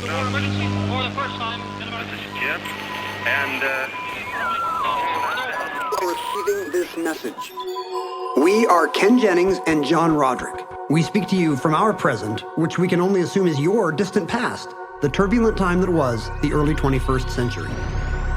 emergency for the first time in about... This is Jim, and Receiving this message. We are Ken Jennings and John Roderick. We speak to you from our present, which we can only assume is your distant past, the turbulent time that was the early 21st century.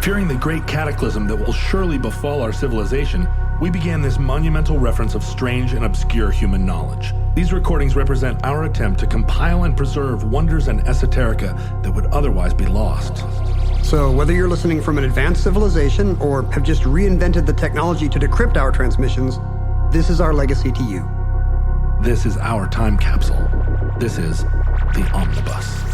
Fearing the great cataclysm that will surely befall our civilization, we began this monumental reference of strange and obscure human knowledge. These recordings represent our attempt to compile and preserve wonders and esoterica that would otherwise be lost. So whether you're listening from an advanced civilization or have just reinvented the technology to decrypt our transmissions, this is our legacy to you. This is our time capsule. This is the Omnibus.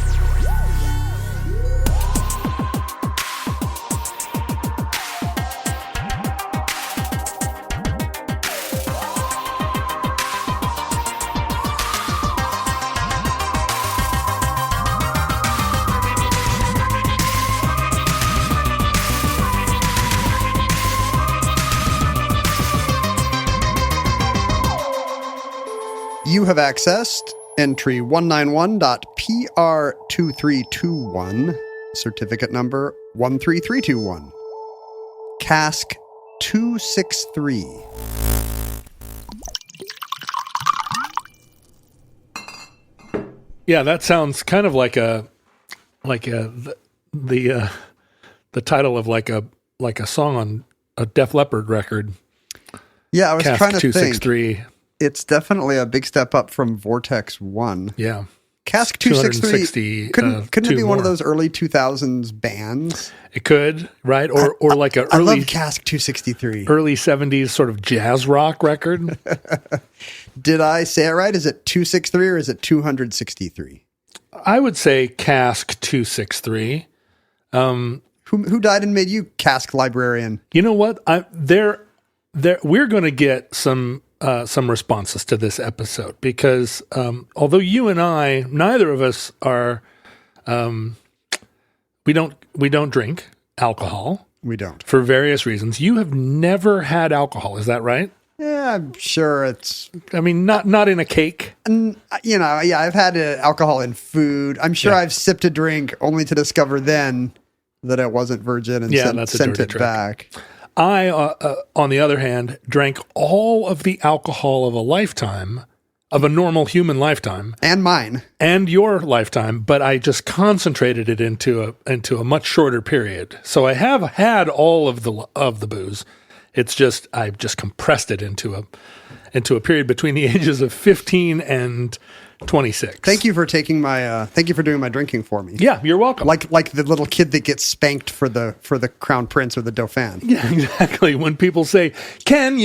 You have accessed entry 191.PR2321, certificate number 13321. Cask 263. Yeah, that sounds kind of like the title of like a song on a Def Leppard record. Yeah, I was Cask trying to 263. think. It's definitely a big step up from Vortex 1. Yeah. Cask 263. Couldn't it be one of those early 2000s bands? It could, right? Or like a I early love Cask 263. early 70s sort of jazz rock record. Did I say it right? Is it 263 or is it 263? I would say Cask 263. Who died and made you Cask librarian? You know what? We're going to get some responses to this episode because although you and I, neither of us are, we don't drink alcohol. We don't. For various reasons. You have never had alcohol, is that right? Yeah, I'm sure it's... I mean, not in a cake. Yeah, I've had alcohol in food. I'm sure I've sipped a drink only to discover then that it wasn't virgin and sent it back. I, on the other hand, drank all of the alcohol of a lifetime, of a normal human lifetime. And mine. And your lifetime, but I just concentrated it into a much shorter period. So I have had all of the booze. It's just, I've just compressed it into a period between the ages of 15 and 26. Thank you for taking my. Thank you for doing my drinking for me. Yeah, you're welcome. Like the little kid that gets spanked for the crown prince or the dauphin. Yeah, exactly. When people say, "Ken,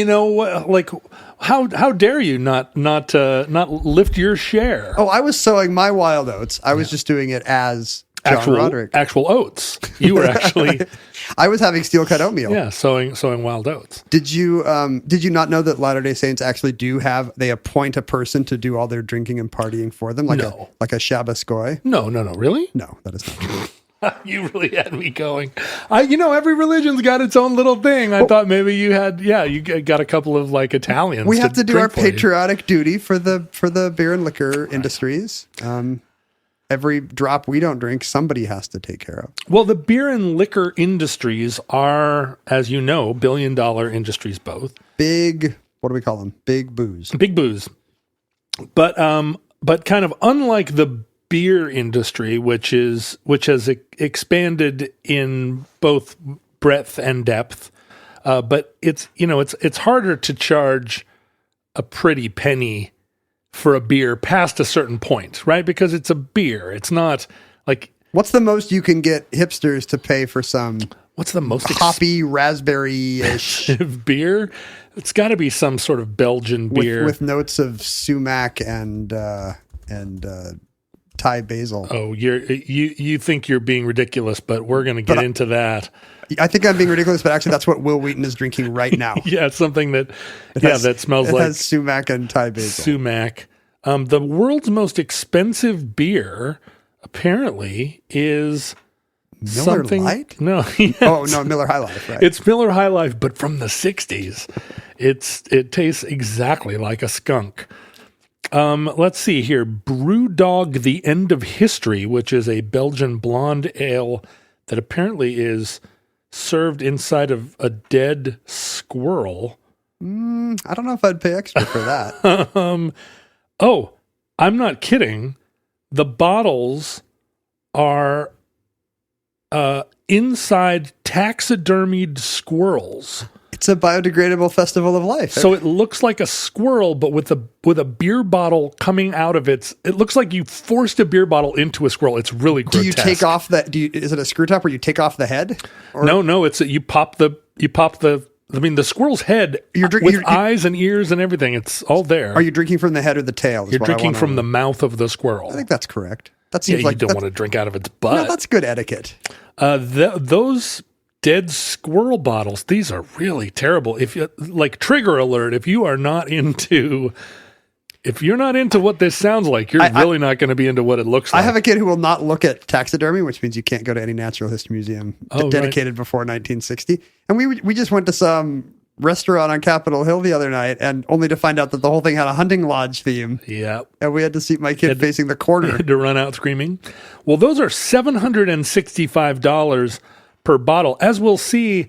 like how dare you not lift your share?" Oh, I was sowing my wild oats. I was just doing it as John Roderick. Actual oats. You were actually. I was having steel cut oatmeal. Yeah, sowing wild oats. Did you not know that Latter-day Saints actually they appoint a person to do all their drinking and partying for them, like a Shabbos goy? No, really? No, that is not true. You really had me going. Every religion's got its own little thing. I thought maybe you had, you got a couple of like Italians. We have to do our patriotic duty for the beer and liquor industries. Every drop we don't drink, somebody has to take care of. Well, the beer and liquor industries are, as you know, billion-dollar industries both. Big, what do we call them? Big booze. Big booze. But kind of unlike the beer industry, which has expanded in both breadth and depth, but it's harder to charge a pretty penny for a beer past a certain point, right? Because it's a beer. It's not like... What's the most you can get hipsters to pay for some... What's the most... hoppy, raspberry-ish... beer? It's got to be some sort of Belgian beer. With notes of sumac and Thai basil. Oh, you think you're being ridiculous, but we're going to get into that. I think I'm being ridiculous, but actually that's what Will Wheaton is drinking right now. Yeah, it's something that that smells like... It has sumac and Thai basil. Sumac. The world's most expensive beer, apparently, is Miller Lite? No. Yes. Oh, no, Miller High Life, right. It's Miller High Life, but from the 60s. It tastes exactly like a skunk. Let's see here. Brewdog The End of History, which is a Belgian blonde ale that apparently is served inside of a dead squirrel. I don't know if I'd pay extra for that. Oh, I'm not kidding. The bottles are inside taxidermied squirrels. It's a biodegradable festival of life. So it looks like a squirrel, but with a beer bottle coming out of it looks like you forced a beer bottle into a squirrel. It's really grotesque. Do you take off is it a screw top where you take off the head? Or? No, you pop the squirrel's head with eyes and ears and everything. It's all there. Are you drinking from the head or the tail? You're drinking from the mouth of the squirrel. I think that's correct. That seems like you don't want to drink out of its butt. No, that's good etiquette. Those dead squirrel bottles, these are really terrible. If you like, trigger alert, if you're not into what this sounds like, you're really not going to be into what it looks like. I have a kid who will not look at taxidermy, which means you can't go to any natural history museum dedicated before 1960. And we just went to some restaurant on Capitol Hill the other night, and only to find out that the whole thing had a hunting lodge theme. Yeah. And we had to seat my kid facing the corner. Had to run out screaming. Well, those are $765 per bottle. As we'll see,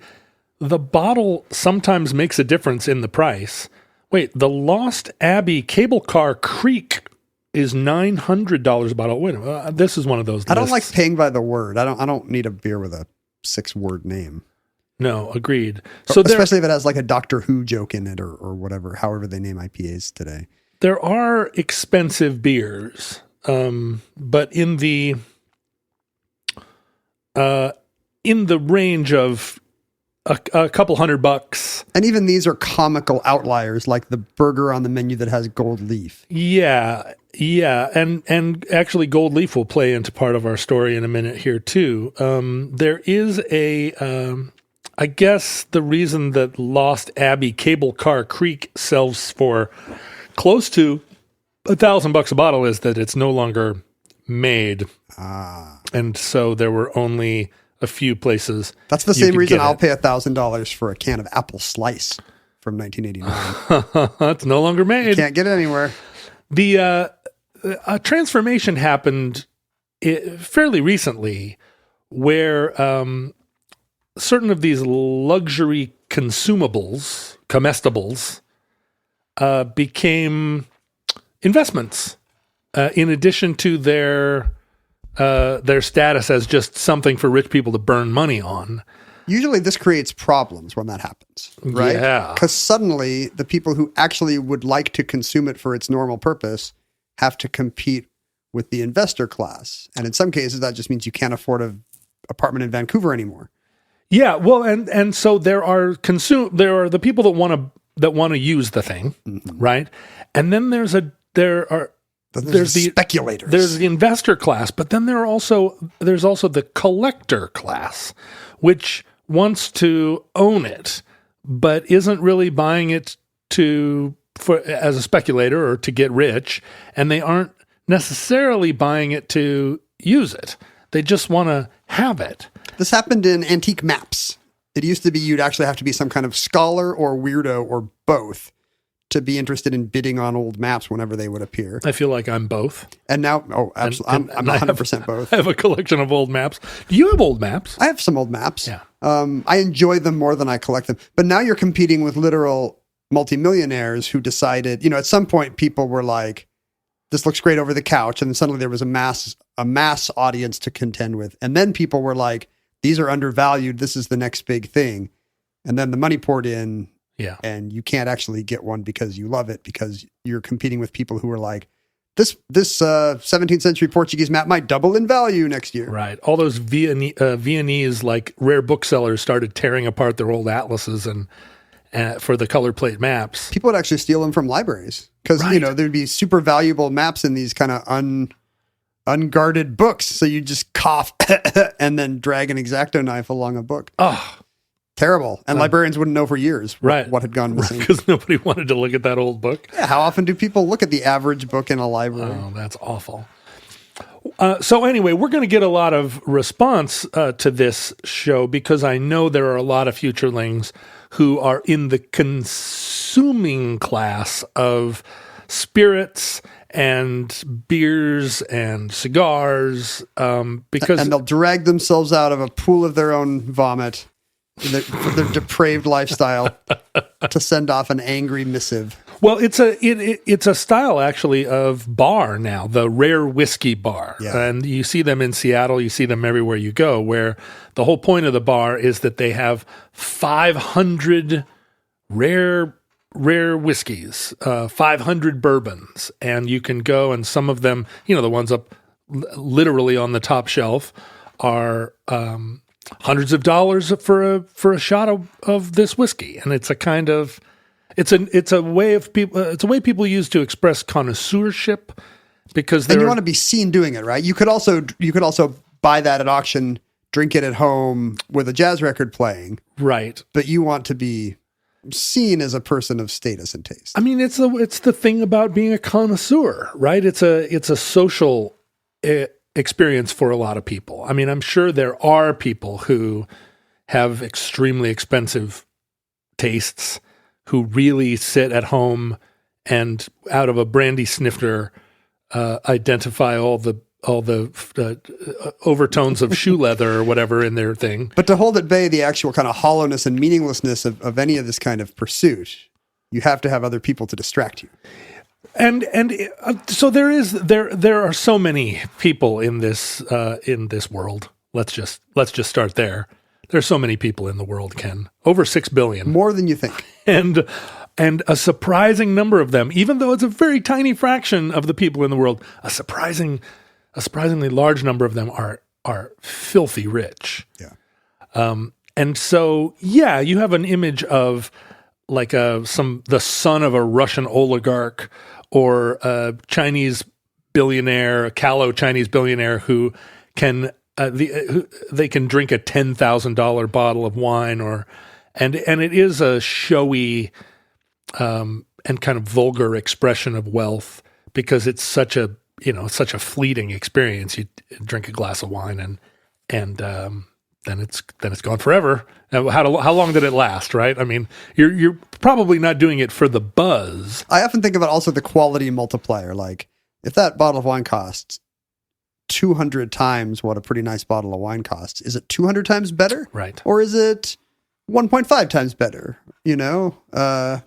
the bottle sometimes makes a difference in the price. Wait, the Lost Abbey Cable Car Creek is $900 a bottle. Wait a minute, this is one of those lists. I don't like paying by the word. I don't need a beer with a 6-word name. No, agreed. So especially if it has like a Doctor Who joke in it or whatever, however they name IPAs today. There are expensive beers, but in the range of a couple $100. And even these are comical outliers, like the burger on the menu that has gold leaf. Yeah. And actually gold leaf will play into part of our story in a minute here too. There is I guess the reason that Lost Abbey Cable Car Creek sells for close to $1,000 a bottle is that it's no longer made. And so there were only a few places. That's the same reason I'll pay $1,000 for a can of apple slice from 1989. It's no longer made. You can't get it anywhere. The transformation happened fairly recently where certain of these luxury consumables, comestibles, became investments in addition to their status as just something for rich people to burn money on. Usually this creates problems when that happens, right? Yeah. Because suddenly the people who actually would like to consume it for its normal purpose have to compete with the investor class. And in some cases, that just means you can't afford an apartment in Vancouver anymore. Yeah, well, and so there are the people that want to use the thing, right? And then there's the speculators. There's the investor class, but then there's also the collector class, which wants to own it, but isn't really buying it as a speculator or to get rich, and they aren't necessarily buying it to use it. They just want to have it. This happened in antique maps. It used to be you'd actually have to be some kind of scholar or weirdo or both to be interested in bidding on old maps whenever they would appear. I feel like I'm both. And now, absolutely. I'm 100% both. I have a collection of old maps. Do you have old maps? I have some old maps. Yeah. I enjoy them more than I collect them. But now you're competing with literal multimillionaires who decided, at some point people were like, this looks great over the couch. And then suddenly there was a mass audience to contend with. And then people were like, these are undervalued. This is the next big thing. And then the money poured in. Yeah. And you can't actually get one because you love it, because you're competing with people who are like, this 17th century Portuguese map might double in value next year. Right. All those Viennese like rare booksellers started tearing apart their old atlases and for the color plate maps. People would actually steal them from libraries because, there'd be super valuable maps in these kind of unguarded books. So you just cough and then drag an X-Acto knife along a book. Oh, terrible. And librarians wouldn't know for years what had gone missing. Because nobody wanted to look at that old book. Yeah, how often do people look at the average book in a library? Oh, that's awful. So anyway, we're going to get a lot of response to this show because I know there are a lot of futurelings who are in the consuming class of spirits and beers and cigars, because and they'll drag themselves out of a pool of their own vomit for their depraved lifestyle to send off an angry missive. well, it's a style actually of bar now, the rare whiskey bar. Yeah. And you see them in Seattle, you see them everywhere you go, where the whole point of the bar is that they have 500 rare whiskeys, 500 bourbons, and you can go, and some of them, the ones up literally on the top shelf are hundreds of dollars for a shot of this whiskey. And it's a kind of it's a way people use to express connoisseurship, because And you want to be seen doing it, right? You could also buy that at auction, drink it at home with a jazz record playing. right. But you want to be seen as a person of status and taste. I mean, it's the thing about being a connoisseur, right? It's a social experience for a lot of people. I mean, I'm sure there are people who have extremely expensive tastes who really sit at home and out of a brandy snifter identify all the overtones of shoe leather or whatever in their thing. But to hold at bay the actual kind of hollowness and meaninglessness of any of this kind of pursuit, you have to have other people to distract you. And so there are so many people in this world. Let's just start there. There's so many people in the world, Ken. Over 6 billion. More than you think. And a surprising number of them, even though it's a very tiny fraction of the people in the world, a surprisingly large number of them are filthy rich. Yeah. And so, yeah, you have an image of like the son of a Russian oligarch or a Chinese billionaire, a callow Chinese billionaire who can they can drink a $10,000 bottle of wine, and it is a showy and kind of vulgar expression of wealth, because it's such a fleeting experience. You drink a glass of wine and then it's gone forever. How long did it last, right? I mean, you're probably not doing it for the buzz. I often think about also the quality multiplier. Like, if that bottle of wine costs 200 times what a pretty nice bottle of wine costs, is it 200 times better? Right. Or is it 1.5 times better? I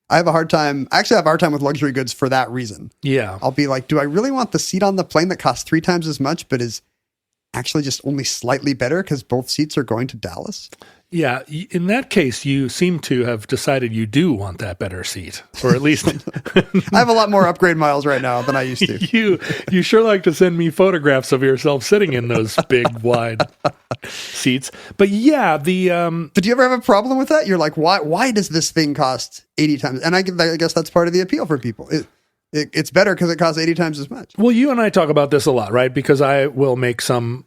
have a hard time with luxury goods for that reason. Yeah. I'll be like, do I really want the seat on the plane that costs 3 times as much, but is actually just only slightly better because both seats are going to Dallas? Yeah, in that case, you seem to have decided you do want that better seat, or at least I have a lot more upgrade miles right now than I used to. You sure like to send me photographs of yourself sitting in those big, wide seats. But yeah, But do you ever have a problem with that? You're like, why does this thing cost 80 times? And I guess that's part of the appeal for people. It's better because it costs 80 times as much. Well, you and I talk about this a lot, right? Because I will make some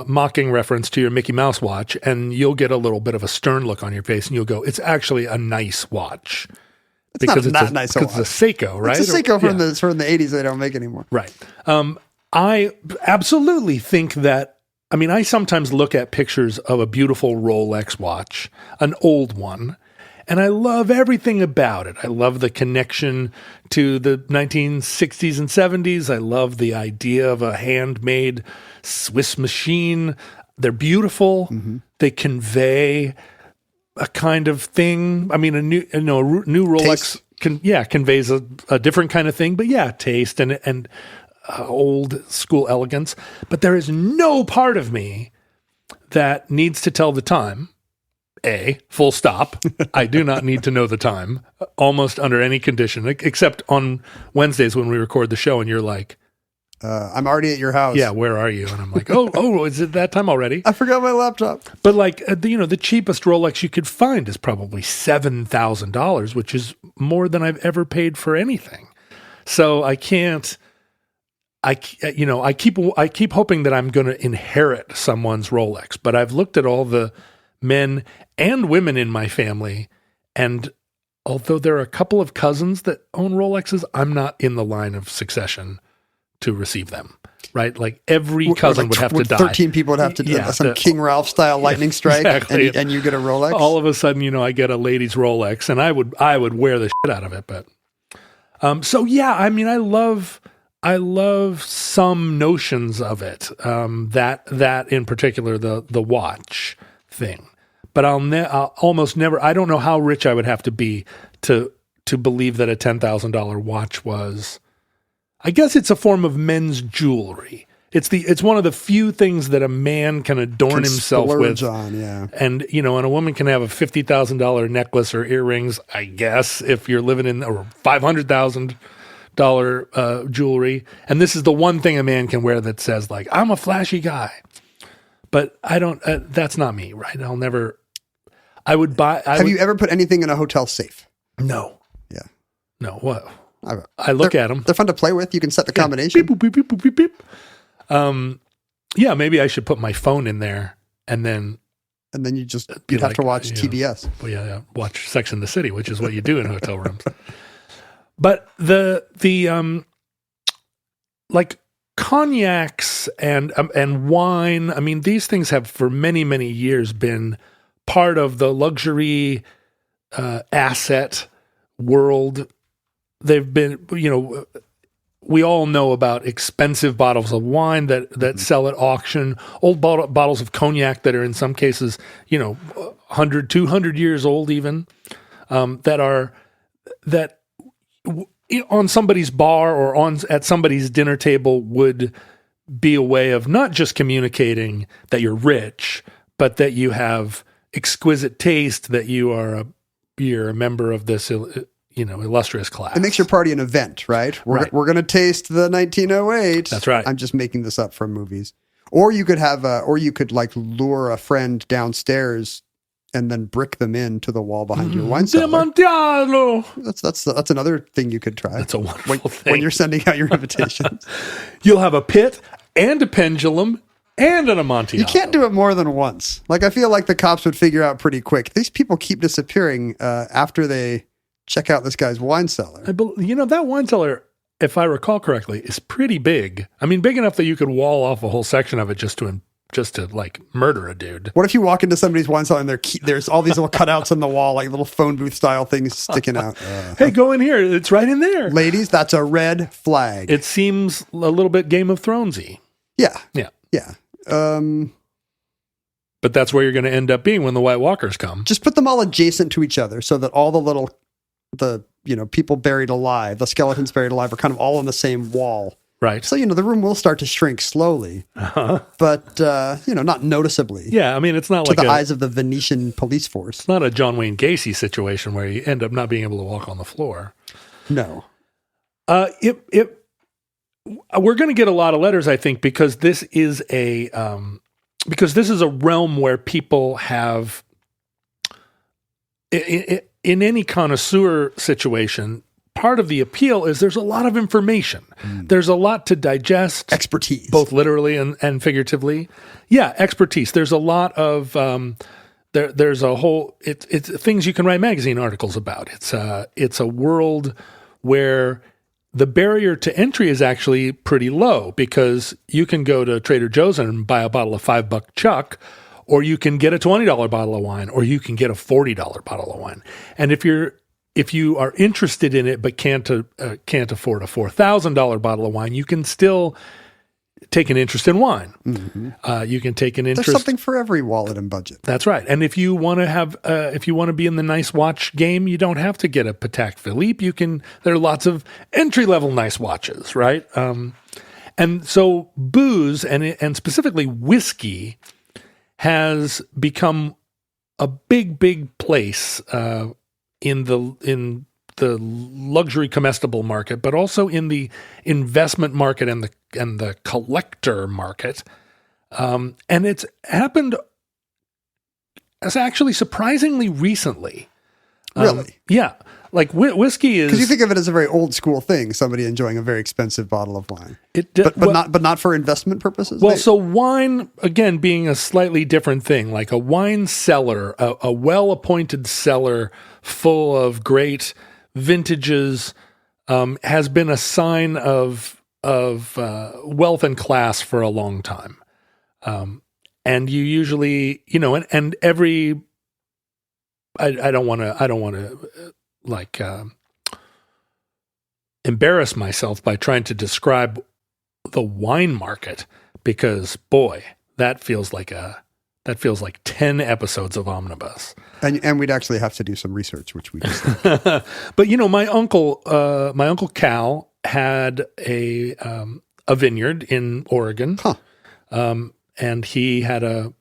mocking reference to your Mickey Mouse watch, and you'll get a little bit of a stern look on your face, and you'll go, "It's actually a nice watch." It's not nice. Because it's a Seiko, right? It's a Seiko from the 80s they don't make anymore. Right. I absolutely think that. I mean, I sometimes look at pictures of a beautiful Rolex watch, an old one, and I love everything about it. I love the connection to the 1960s and 70s. I love the idea of a handmade Swiss machine. They're beautiful. Mm-hmm. They convey a kind of thing. I mean, a new Rolex conveys a different kind of thing. But yeah, taste and old school elegance. But there is no part of me that needs to tell the time. Full stop. I do not need to know the time almost under any condition, except on Wednesdays when we record the show and you're like, I'm already at your house. Yeah, where are you? And I'm like, oh, is it that time already? I forgot my laptop. But like, the cheapest Rolex you could find is probably $7,000, which is more than I've ever paid for anything. So I can't. I keep hoping that I'm going to inherit someone's Rolex, but I've looked at all the men and women in my family, and although there are a couple of cousins that own Rolexes, I'm not in the line of succession to receive them, right? Like every cousin would have to die. 13 people would have to do some King Ralph style lightning strike, exactly. and you get a Rolex. All of a sudden, I get a lady's Rolex, and I would wear the shit out of it. But So yeah, I mean, I love some notions of it. That in particular, the watch thing. But I'll almost never. I don't know how rich I would have to be to believe that a $10,000 watch was. I guess it's a form of men's jewelry. It's one of the few things that a man can adorn himself with. On, yeah. And and a woman can have a $50,000 necklace or earrings, I guess, if you're living in, or $500,000 jewelry. And this is the one thing a man can wear that says, like, I'm a flashy guy. But I don't. That's not me, right? I'll never. I would buy. Have you ever put anything in a hotel safe? No. Yeah. No. What? I look at them. They're fun to play with. You can set the combination. Beep, boop, beep, boop, beep, beep. Yeah, maybe I should put my phone in there and then you'd have to watch TBS. Well, yeah, watch Sex and the City, which is what you do in hotel rooms. But the like cognacs and wine, I mean, these things have for many, many years been part of the luxury asset world. They've been, we all know about expensive bottles of wine that sell at auction, old bottles of cognac that are in some cases, 100, 200 years old even, that on somebody's bar or at somebody's dinner table would be a way of not just communicating that you're rich, but that you have exquisite taste, that you're a member of this illustrious class. It makes your party an event, right? We're going to taste the 1908. That's right. I'm just making this up from movies. Or you could like lure a friend downstairs and then brick them into the wall behind your wine cellar. Demontiano. That's another thing you could try. That's a wonderful thing. When you're sending out your invitations. You'll have a pit and a pendulum and an Amontillado. You can't do it more than once. Like, I feel like the cops would figure out pretty quick. These people keep disappearing after they check out this guy's wine cellar. That wine cellar, if I recall correctly, is pretty big. I mean, big enough that you could wall off a whole section of it just to like murder a dude. What if you walk into somebody's wine cellar and there's all these little cutouts on the wall, like little phone booth style things sticking out? Hey, go in here. It's right in there. Ladies, that's a red flag. It seems a little bit Game of Thronesy. Yeah. Yeah. Yeah. But that's where you're going to end up being when the White Walkers come. Just put them all adjacent to each other so that all the people buried alive, the skeletons buried alive are kind of all on the same wall. Right. So, the room will start to shrink slowly, but, not noticeably. Yeah. I mean, it's not to the eyes of the Venetian police force. It's not a John Wayne Gacy situation where you end up not being able to walk on the floor. No. We're going to get a lot of letters, I think, because this is a realm where people have, in any connoisseur situation, part of the appeal is there's a lot of information. There's a lot to digest. Expertise. Both literally and figuratively. Yeah, expertise. There's a lot of, there's a whole, it's things you can write magazine articles about. It's a world where the barrier to entry is actually pretty low because you can go to Trader Joe's and buy a bottle of $5 Chuck, or you can get a $20 bottle of wine, or you can get a $40 bottle of wine. And if you are interested in it but can't afford a $4,000 bottle of wine, you can still take an interest in wine. Mm-hmm. You can take an interest. There's something for every wallet and budget. That's right. And if you want to be in the nice watch game, you don't have to get a Patek Philippe. There are lots of entry level nice watches, right? And so booze and specifically whiskey has become a big place in the luxury comestible market, but also in the investment market and the collector market. And it's happened as actually surprisingly recently. Really? Yeah. Like whiskey is... Because you think of it as a very old school thing, somebody enjoying a very expensive bottle of wine. But not for investment purposes? Well, so wine, again, being a slightly different thing, like a wine cellar, a well-appointed cellar full of great vintages has been a sign of wealth and class for a long time. And you usually, and every... I don't want to like embarrass myself by trying to describe the wine market because, boy, that feels like 10 episodes of Omnibus. And we'd actually have to do some research, which we just But my uncle Cal had a vineyard in Oregon, and he had a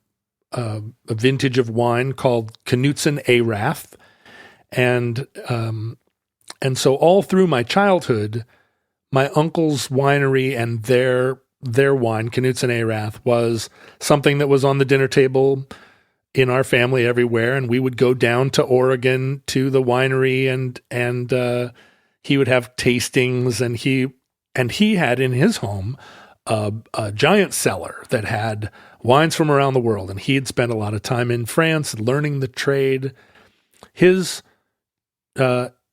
vintage of wine called Knudsen Arath, and so all through my childhood, my uncle's winery and their wine, Knudsen Arath, was something that was on the dinner table in our family everywhere, and we would go down to Oregon to the winery, and he would have tastings, and he had in his home a giant cellar that had wines from around the world, and he had spent a lot of time in France learning the trade.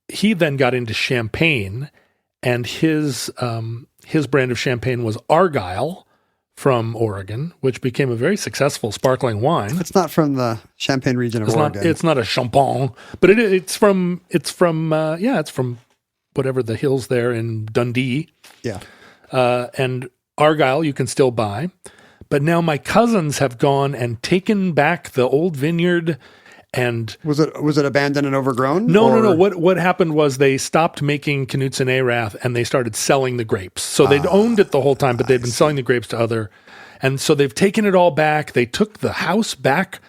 He then got into champagne, and his brand of champagne was Argyle from Oregon, which became a very successful sparkling wine. It's not from the Champagne region of Oregon. It's not a champagne, but it's from whatever the hills there in Dundee. Yeah. And Argyle you can still buy. But now my cousins have gone and taken back the old vineyard. And was it abandoned and overgrown? No. What happened was they stopped making Knudsen Arath and they started selling the grapes. So they'd owned it the whole time, but they'd been selling the grapes to other. And so they've taken it all back. They took the house back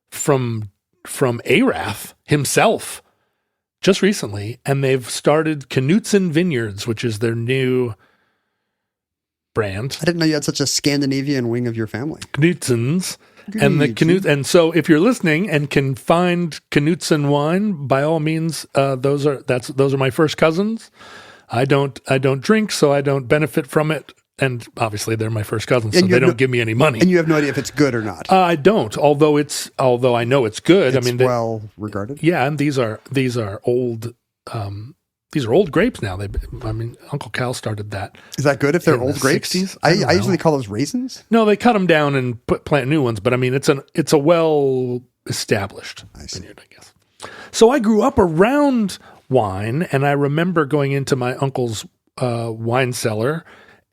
from Arath himself just recently, and they've started Knudsen Vineyards, which is their new brand. I didn't know you had such a Scandinavian wing of your family. Knudsens. And so if you're listening and can find Knudsen wine, by all means, those are my first cousins. I don't drink, so I don't benefit from it. And obviously they're my first cousins, so they don't give me any money. And you have no idea if it's good or not. I don't, although I know it's good. It's well regarded. Yeah, and these are old grapes now. Uncle Cal started that. Is that good if they're old grapes? 60s? I usually call those raisins. No, they cut them down and plant new ones. But it's a well established vineyard, I guess. So I grew up around wine, and I remember going into my uncle's wine cellar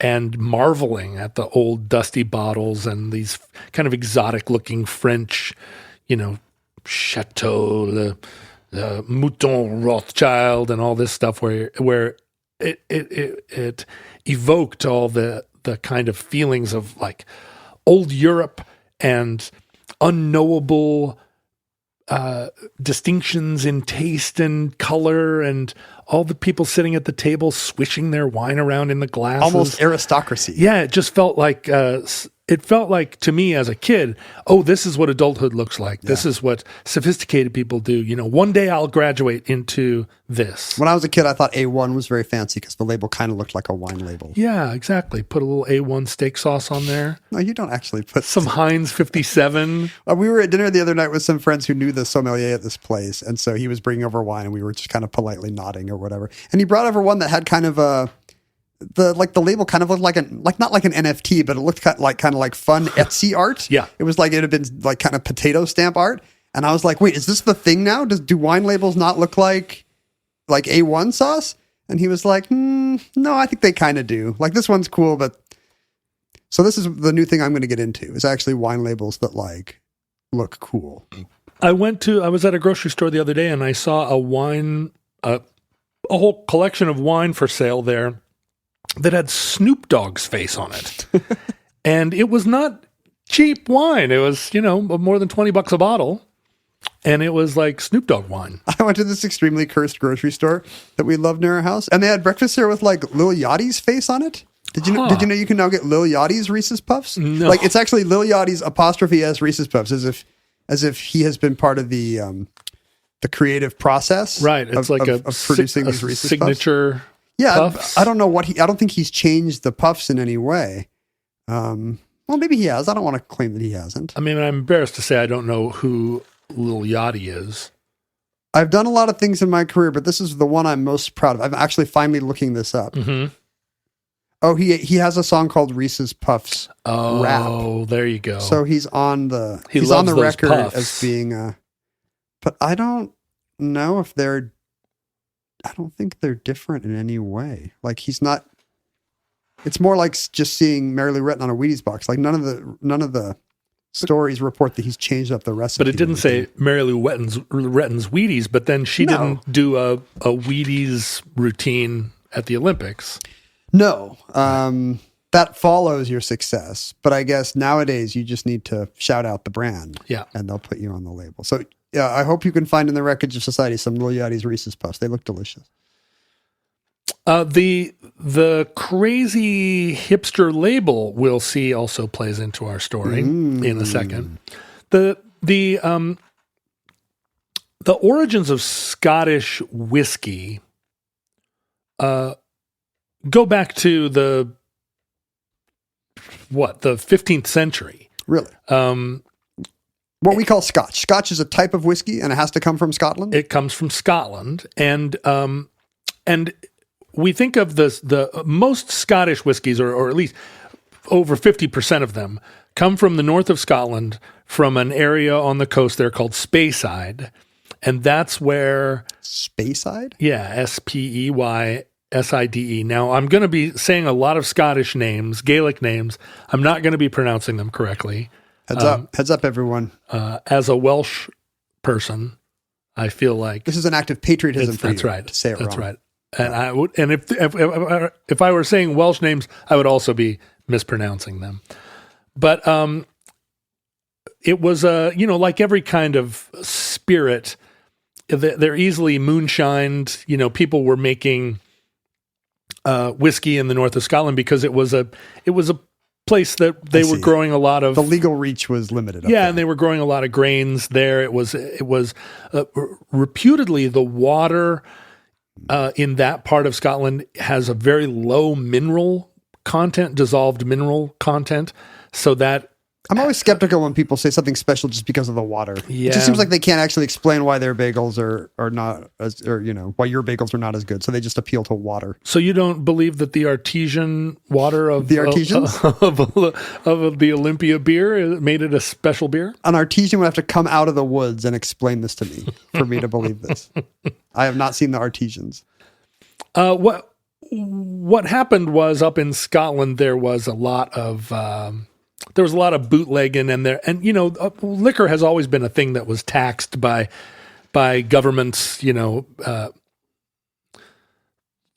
and marveling at the old dusty bottles and these kind of exotic looking French, Chateau, the Mouton Rothschild and all this stuff where it evoked all the kind of feelings of like old Europe and unknowable distinctions in taste and color and all the people sitting at the table swishing their wine around in the glasses. Almost aristocracy. Yeah, it just felt like to me as a kid, this is what adulthood looks like. Yeah. This is what sophisticated people do. One day I'll graduate into this. When I was a kid, I thought A1 was very fancy because the label kind of looked like a wine label. Yeah, exactly. Put a little A1 steak sauce on there. No, you don't actually put some Heinz 57. We were at dinner the other night with some friends who knew the sommelier at this place, and so he was bringing over wine, and we were just kind of politely nodding or whatever. And he brought over one that had kind of the label kind of looked like not like an NFT, but it looked kind of like fun Etsy art. Yeah, it was like it had been like kind of potato stamp art, and I was like, wait, is this the thing now? Do wine labels not look like A1 sauce? And he was like, no, I think they kind of do. Like this one's cool, but so this is the new thing I'm going to get into is actually wine labels that like look cool. I was at a grocery store the other day and I saw a whole collection of wine for sale there that had Snoop Dogg's face on it. And it was not cheap wine. It was, more than $20 a bottle. And it was like Snoop Dogg wine. I went to this extremely cursed grocery store that we love near our house. And they had breakfast cereal with like Lil Yachty's face on it. Did you know you can now get Lil Yachty's Reese's Puffs? No. Like it's actually Lil Yachty's *S Reese's Puffs as if he has been part of the creative process. Right. It's of producing these Reese's signature Puffs. Yeah, puffs. I don't know I don't think he's changed the puffs in any way. Well, maybe he has. I don't want to claim that he hasn't. I mean, I'm embarrassed to say I don't know who Lil Yachty is. I've done a lot of things in my career, but this is the one I'm most proud of. I'm actually finally looking this up. Mm-hmm. Oh, he has a song called Reese's Puffs Rap. Oh, there you go. So he's on the record puffs as being but I don't know if they're I don't think they're different in any way. Like he's not. It's more like just seeing Mary Lou Retton on a Wheaties box. Like none of the stories report that he's changed up the recipe. But it didn't say Mary Lou Retton's Wheaties. But then she didn't do a Wheaties routine at the Olympics. No, that follows your success. But I guess nowadays you just need to shout out the brand. Yeah, and they'll put you on the label. So yeah, I hope you can find in the Wreckage of Society some Lil Yachty's Reese's Puffs. They look delicious. The crazy hipster label we'll see also plays into our story in a second. The origins of Scottish whiskey go back to the 15th century. Really? What we call Scotch. Scotch is a type of whiskey, and it has to come from Scotland. It comes from Scotland, and we think of the most Scottish whiskies, or at least over 50% of them, come from the north of Scotland, from an area on the coast there called Speyside, and that's where Speyside. Yeah, Speyside. Now, I'm going to be saying a lot of Scottish names, Gaelic names. I'm not going to be pronouncing them correctly. Heads up, everyone. As a Welsh person, I feel like this is an act of patriotism for you. That's right. To say it that's wrong. right. And I would, and if I were saying Welsh names, I would also be mispronouncing them. But it was like every kind of spirit, they're easily moonshined. People were making whiskey in the north of Scotland because it was a place that they were growing a lot of. The legal reach was limited. Yeah, and they were growing a lot of grains there. It was reputedly the water in that part of Scotland has a very low mineral content, dissolved mineral content, so that I'm always skeptical when people say something special just because of the water. Yeah. It just seems like they can't actually explain why their bagels are not as, why your bagels are not as good. So they just appeal to water. So you don't believe that the artesian water of the artisans of the Olympia beer made it a special beer? An artisan would have to come out of the woods and explain this to me for me to believe this. I have not seen the artisans. What happened was up in Scotland there was a lot of bootlegging liquor has always been a thing that was taxed by governments, through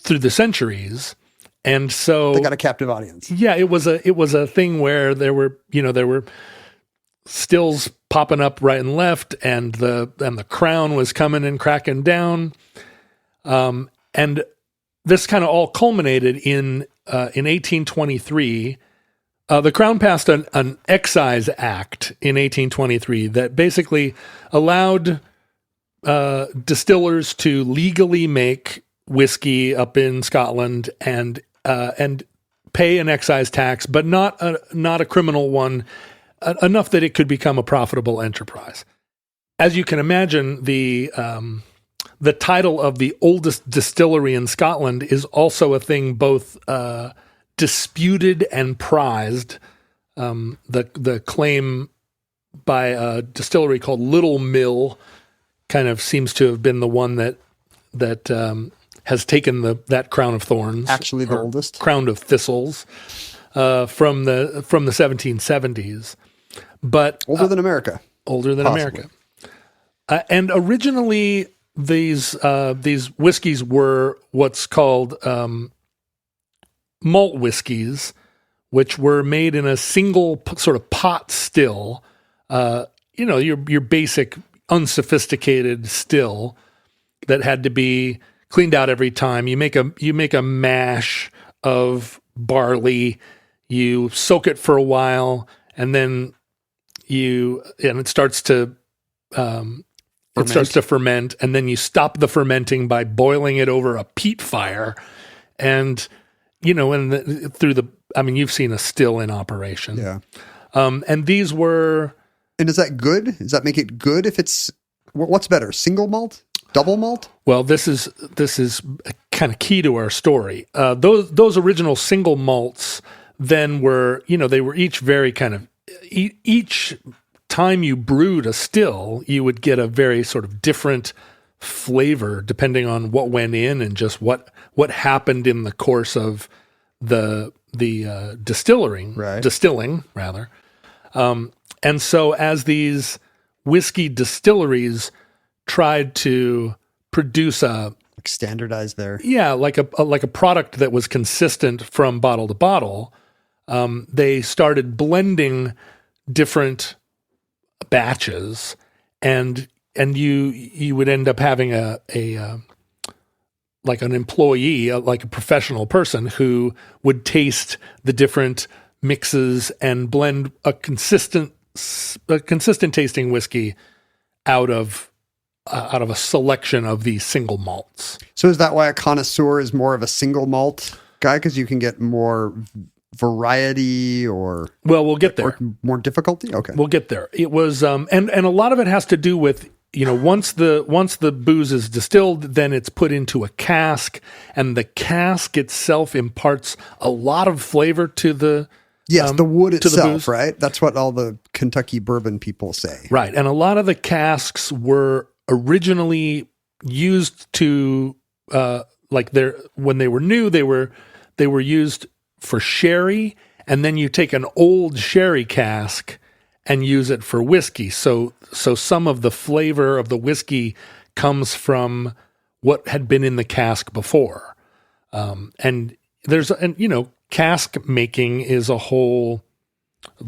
the centuries. And so they got a captive audience. Yeah, it was a thing where there were stills popping up right and left, and the crown was coming and cracking down. And this kind of all culminated in 1823. The Crown passed an excise act in 1823 that basically allowed distillers to legally make whiskey up in Scotland and pay an excise tax, but not a criminal one, enough that it could become a profitable enterprise. As you can imagine, the title of the oldest distillery in Scotland is also a thing both disputed and prized. The claim by a distillery called Little Mill kind of seems to have been the one that has taken that crown of thorns, actually the oldest crown of thistles, from the 1770s, but older than America. Older than Possibly. America. And originally these whiskeys were what's called malt whiskeys, which were made in a single sort of pot still, your basic unsophisticated still that had to be cleaned out every time. You make a mash of barley, you soak it for a while, and then it starts to ferment, and then you stop the fermenting by boiling it over a peat fire, and you've seen a still in operation. Yeah. And these were. And is that good? Does that make it good if it's, what's better, single malt, double malt? Well, this is kind of key to our story. Those original single malts then were, they were each very kind of, each time you brewed a still, you would get a very sort of different flavor depending on what went in and just what happened in the course of the distilling rather. And so as these whiskey distilleries tried to produce Like standardized there. like a product that was consistent from bottle to bottle, they started blending different batches, and you would end up having a like an employee, like a professional person who would taste the different mixes and blend a consistent tasting whiskey out of a selection of these single malts. So is that why a connoisseur is more of a single malt guy? Because you can get more variety or... Well, we'll get there. Or more difficulty? Okay. We'll get there. It was, and a lot of it has to do with, once the booze is distilled, then it's put into a cask, and the cask itself imparts a lot of flavor to the... Yes, the wood itself, the right? That's what all the Kentucky bourbon people say. Right. And a lot of the casks were originally used to, when they were new, they were used for sherry, and then you take an old sherry cask and use it for whiskey. So some of the flavor of the whiskey comes from what had been in the cask before. Cask making is a whole,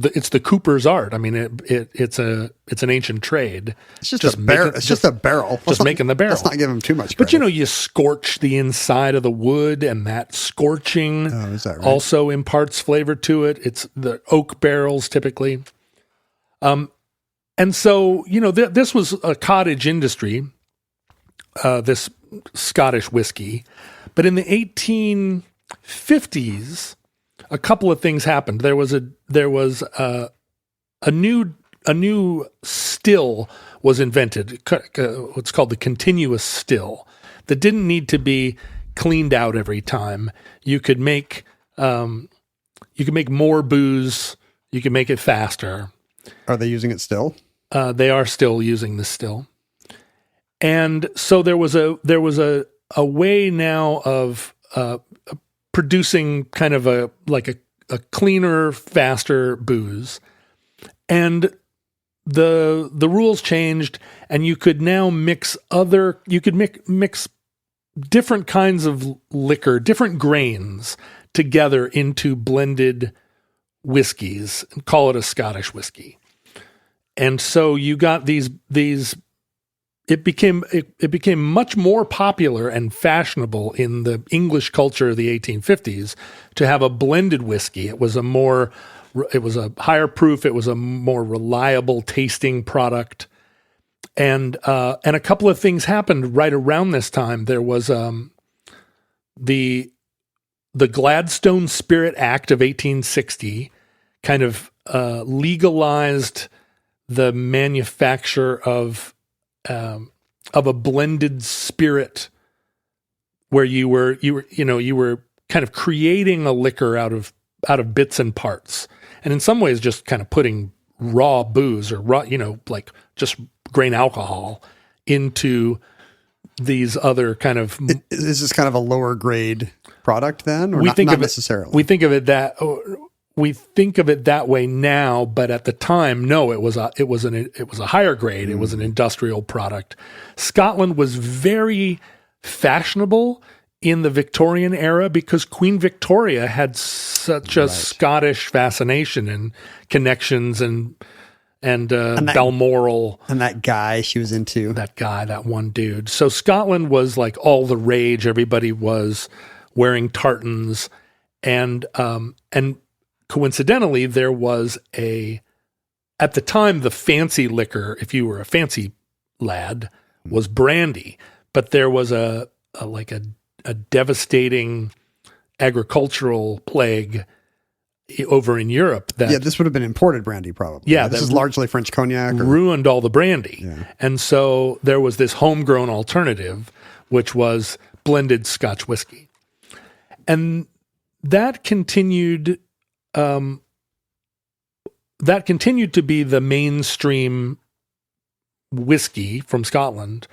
it's the cooper's art. I mean, it's an ancient trade. It's just a barrel. It's just a barrel. Just making the barrel. Let's not give them too much credit. But you scorch the inside of the wood, and that scorching is that right? also imparts flavor to it. It's the oak barrels typically. And so, this was a cottage industry, this Scottish whiskey, but in the 1850s, a couple of things happened. There was a new still was invented, what's called the continuous still, that didn't need to be cleaned out every time. You could make more booze. You could make it faster. Are they using it still? They are still using the still, and so there was a way now of producing kind of a cleaner, faster booze, and the rules changed, and you could now mix different kinds of liquor, different grains together into blended whiskeys and call it a Scottish whiskey. And so you got these it became much more popular and fashionable in the English culture of the 1850s to have a blended whiskey. It was a higher proof, it was a more reliable tasting product. And a couple of things happened right around this time. There was the Gladstone Spirit Act of 1860 kind of legalized the manufacture of a blended spirit, where you were kind of creating a liquor out of bits and parts, and in some ways just kind of putting raw booze or raw, like just grain alcohol into these other kind of. Is this kind of a lower grade product then, or not necessarily? We think of it that way now, but at the time, no, it was a higher grade. It was an industrial product. Scotland was very fashionable in the Victorian era because Queen Victoria had such a Scottish fascination and connections and Balmoral. And that guy she was into. That one dude. So Scotland was like all the rage. Everybody was wearing tartans, and coincidentally, there was at the time, the fancy liquor, if you were a fancy lad, was brandy, but there was a devastating agricultural plague over in Europe that this would have been imported brandy probably. Yeah, this is largely French cognac. Ruined all the brandy. Yeah. And so there was this homegrown alternative, which was blended Scotch whiskey. And that continued to be the mainstream whiskey from Scotland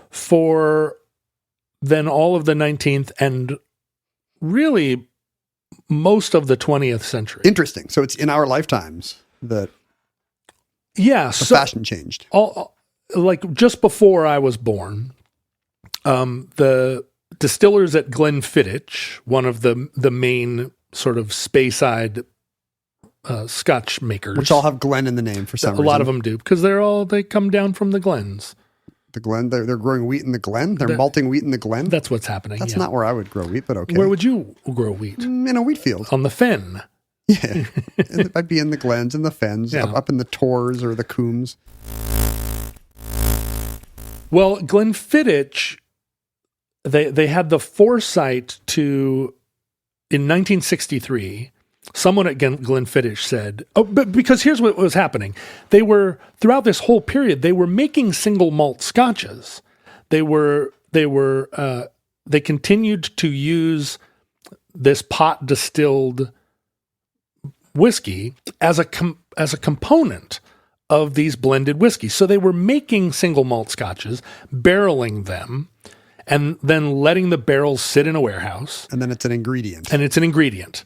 for then all of the 19th and really most of the 20th century. Interesting. So it's in our lifetimes that the fashion changed. Like just before I was born, the distillers at Glenfiddich, one of the main sort of Speyside Scotch makers, which all have Glen in the name for some reason. A lot of them do, because they come down from the glens. The Glen, they're growing wheat in the Glen? They're malting wheat in the Glen? That's what's happening. That's not where I would grow wheat, but okay. Where would you grow wheat? In a wheat field. On the fen. Yeah. I'd be in the glens and the fens, up in the tors or the coombs. Well, Glenfiddich, they had the foresight to, in 1963, someone at Glenfiddich said, but because here's what was happening. They were, throughout this whole period, they were making single malt scotches. They continued to use this pot distilled whiskey as a component of these blended whiskeys. So they were making single malt scotches, barreling them, and then letting the barrels sit in a warehouse. And then it's an ingredient. And it's an ingredient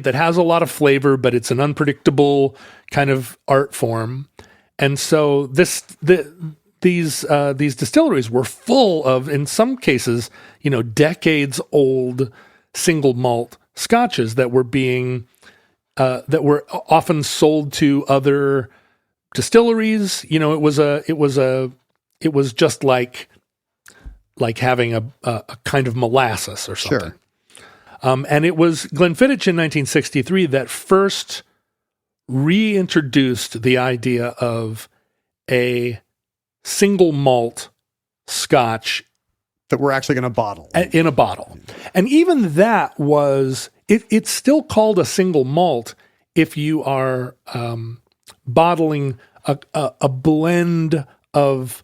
that has a lot of flavor, but it's an unpredictable kind of art form. And so these distilleries were full of, in some cases, decades old single malt scotches that were being that were often sold to other distilleries. It was just like having a kind of molasses or something. Sure. And it was Glenfiddich in 1963 that first reintroduced the idea of a single malt scotch that we're actually going to bottle. In a bottle. And even that was, it's still called a single malt if you are bottling a blend of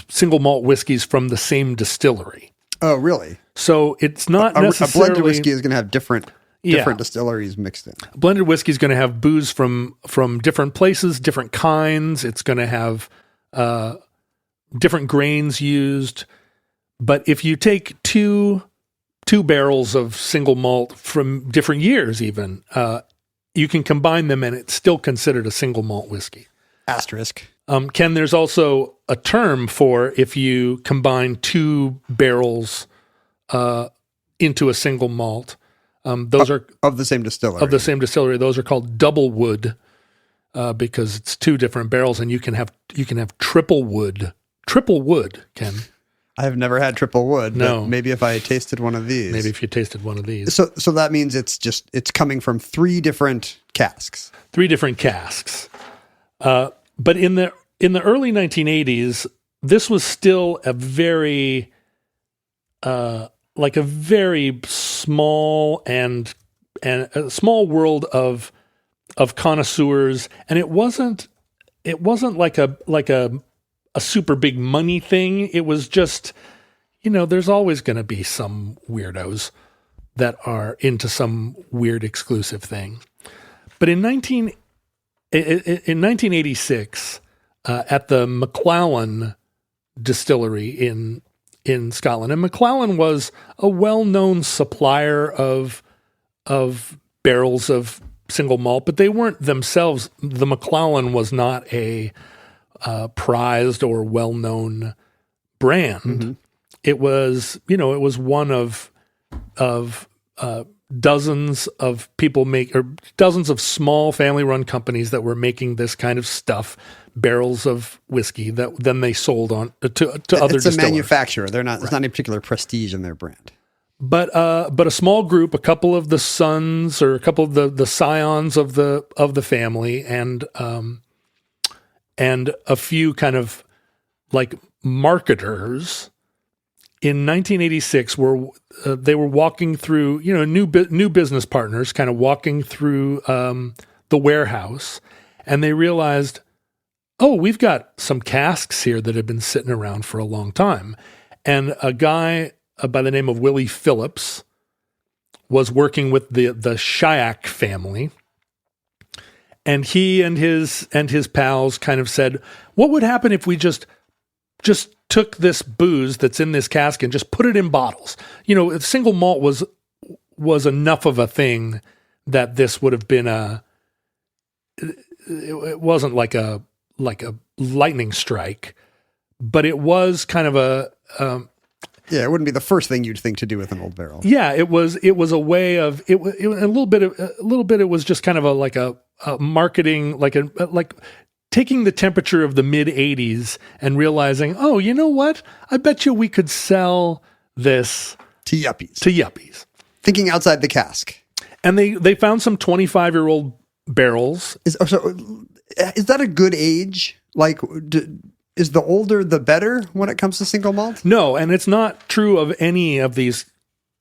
single malt whiskeys from the same distillery. Oh, really? So it's not necessarily... A blended whiskey is going to have different distilleries mixed in. Blended whiskey is going to have booze from different places, different kinds. It's going to have different grains used. But if you take two barrels of single malt from different years even, you can combine them and it's still considered a single malt whiskey. Asterisk. Ken, there's also a term for if you combine two barrels into a single malt. Those are of the same distillery. Of the same distillery. Those are called double wood because it's two different barrels, and you can have triple wood. Triple wood, Ken. I have never had triple wood. No. But maybe if I tasted one of these. Maybe if you tasted one of these. So that means it's coming from three different casks. Three different casks. But in the early 1980s, this was still a very very small and a small world of connoisseurs, and it wasn't like a super big money thing. It was just, there's always going to be some weirdos that are into some weird exclusive thing. But in 1986, at the McLellan distillery in Scotland, and McLellan was a well-known supplier of barrels of single malt, but they weren't themselves. The McLellan was not a prized or well-known brand. Mm-hmm. It was one of dozens of dozens of small family-run companies that were making this kind of stuff, barrels of whiskey that then they sold on to other distillers. It's a manufacturer. They're not. Right. There's not any particular prestige in their brand. But a small group, a couple of the sons or a couple of the scions of the family, and a few kind of like marketers in 1986 they were walking through, new business partners kind of walking through the warehouse, and they realized, oh, we've got some casks here that have been sitting around for a long time. And a guy by the name of Willie Phillips was working with the Schiach family. And he and his pals kind of said, what would happen if we just just took this booze that's in this cask and just put it in bottles. You know, single malt was enough of a thing that this would have been it wasn't like a lightning strike, but it was kind of a yeah, it wouldn't be the first thing you'd think to do with an old barrel. Yeah, it was a way of it a little bit. It was just kind of a marketing, like taking the temperature of the mid '80s and realizing, oh, you know what? I bet you we could sell this to yuppies. Thinking outside the cask. And they found some 25-year-old barrels. Is that a good age? Like, is the older the better when it comes to single malt? No, and it's not true of any of these.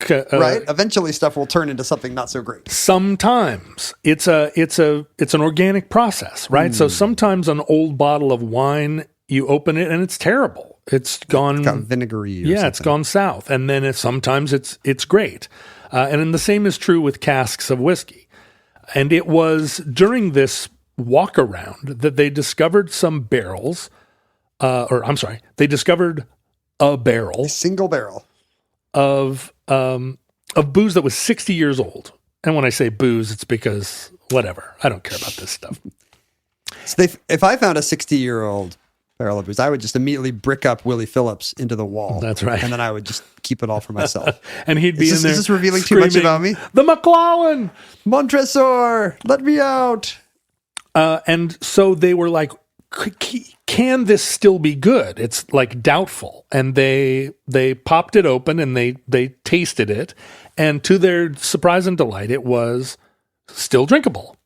Right. Eventually, stuff will turn into something not so great. Sometimes it's an organic process, right? So sometimes an old bottle of wine, you open it and it's terrible. It's gone vinegary. Yeah, it's gone south, and then sometimes it's great. And then the same is true with casks of whiskey. And it was during this walk around that they discovered some barrels. They discovered a single barrel of booze that was 60 years old. And when I say booze, it's because whatever. I don't care about this stuff. So if I found a 60-year-old barrel of booze, I would just immediately brick up Willie Phillips into the wall. That's right. And then I would just keep it all for myself. And he'd be in there. Is this revealing too much about me? The McClellan! Montresor! Let me out! And so they were like, can this still be good? It's like doubtful. And they popped it open and they tasted it. And to their surprise and delight, it was still drinkable.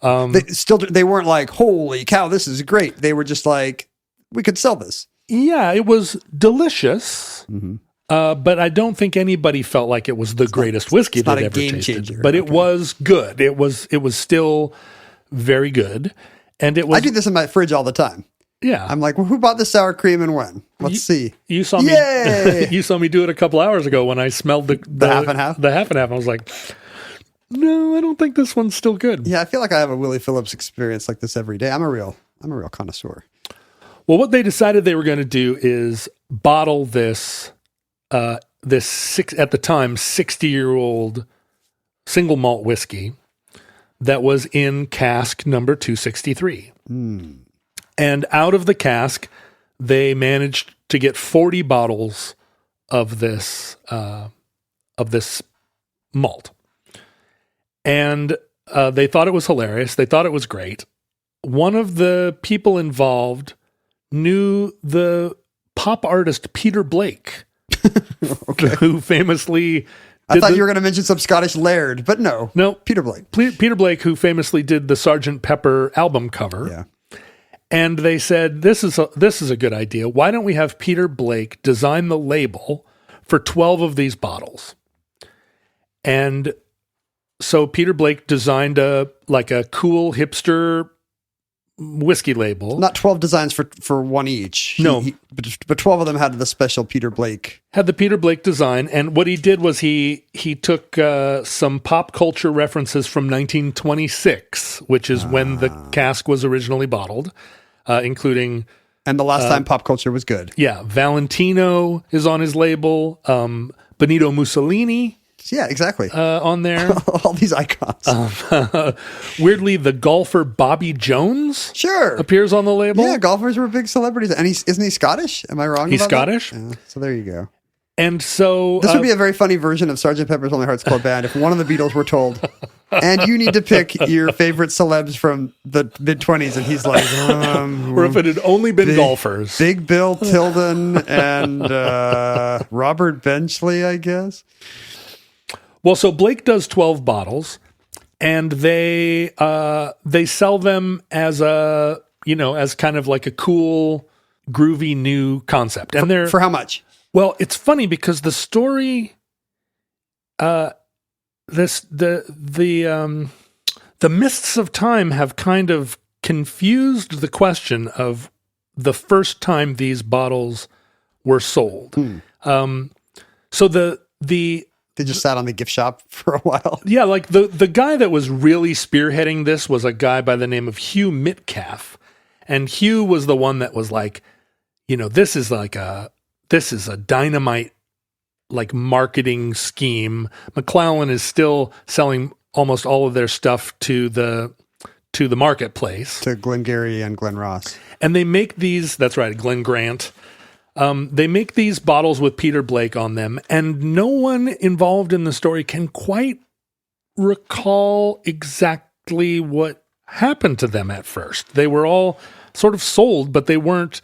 They weren't like, holy cow, this is great. They were just like, we could sell this. Yeah, it was delicious. Mm-hmm. But I don't think anybody felt like it was the greatest whiskey they'd ever tasted. Changer. But it was good. It was still very good. And it was. I do this in my fridge all the time. Yeah. I'm like, well, who bought the sour cream and when? Let's see. You saw me. Yay! You saw me do it a couple hours ago when I smelled the half and half. The half and half. I was like, no, I don't think this one's still good. Yeah, I feel like I have a Willie Phillips experience like this every day. I'm a real connoisseur. Well, what they decided they were going to do is bottle this at the time 60-year-old single malt whiskey that was in cask number 263. And out of the cask, they managed to get 40 bottles of this malt. And they thought it was hilarious. They thought it was great. One of the people involved knew the pop artist Peter Blake, who famously... I thought you were going to mention some Scottish laird, but no. Peter Blake. Peter Blake, who famously did the Sgt. Pepper album cover. Yeah. And they said, this is a good idea. Why don't we have Peter Blake design the label for 12 of these bottles? And so Peter Blake designed a cool hipster whiskey label. Not 12 designs for one each. No. But 12 of them had the special Peter Blake. Had the Peter Blake design. And what he did was he took some pop culture references from 1926, which is when the cask was originally bottled, including... And the last time pop culture was good. Yeah. Valentino is on his label. Benito Mussolini... Yeah, exactly. On there. All these icons. Weirdly, the golfer Bobby Jones appears on the label. Yeah, golfers were big celebrities. And isn't he Scottish? Am I wrong He's about Scottish. Yeah, so there you go. And so... This would be a very funny version of Sgt. Pepper's Lonely Hearts Club Band if one of the Beatles were told, and you need to pick your favorite celebs from the mid-20s, and he's like... or if it had only been golfers. Big Bill Tilden and Robert Benchley, I guess. Well, so Blake does 12 bottles, and they sell them as as kind of like a cool, groovy new concept. And they're for how much? Well, it's funny because the story, the mists of time have kind of confused the question of the first time these bottles were sold. So They just sat on the gift shop for a while. Yeah, like the guy that was really spearheading this was a guy by the name of Hugh Metcalf. And Hugh was the one that was like, this is a dynamite like marketing scheme. McClellan is still selling almost all of their stuff to the marketplace, to Glengarry and Glen Ross. And they make these, that's right, Glen Grant. They make these bottles with Peter Blake on them, and no one involved in the story can quite recall exactly what happened to them at first. They were all sort of sold, but they weren't,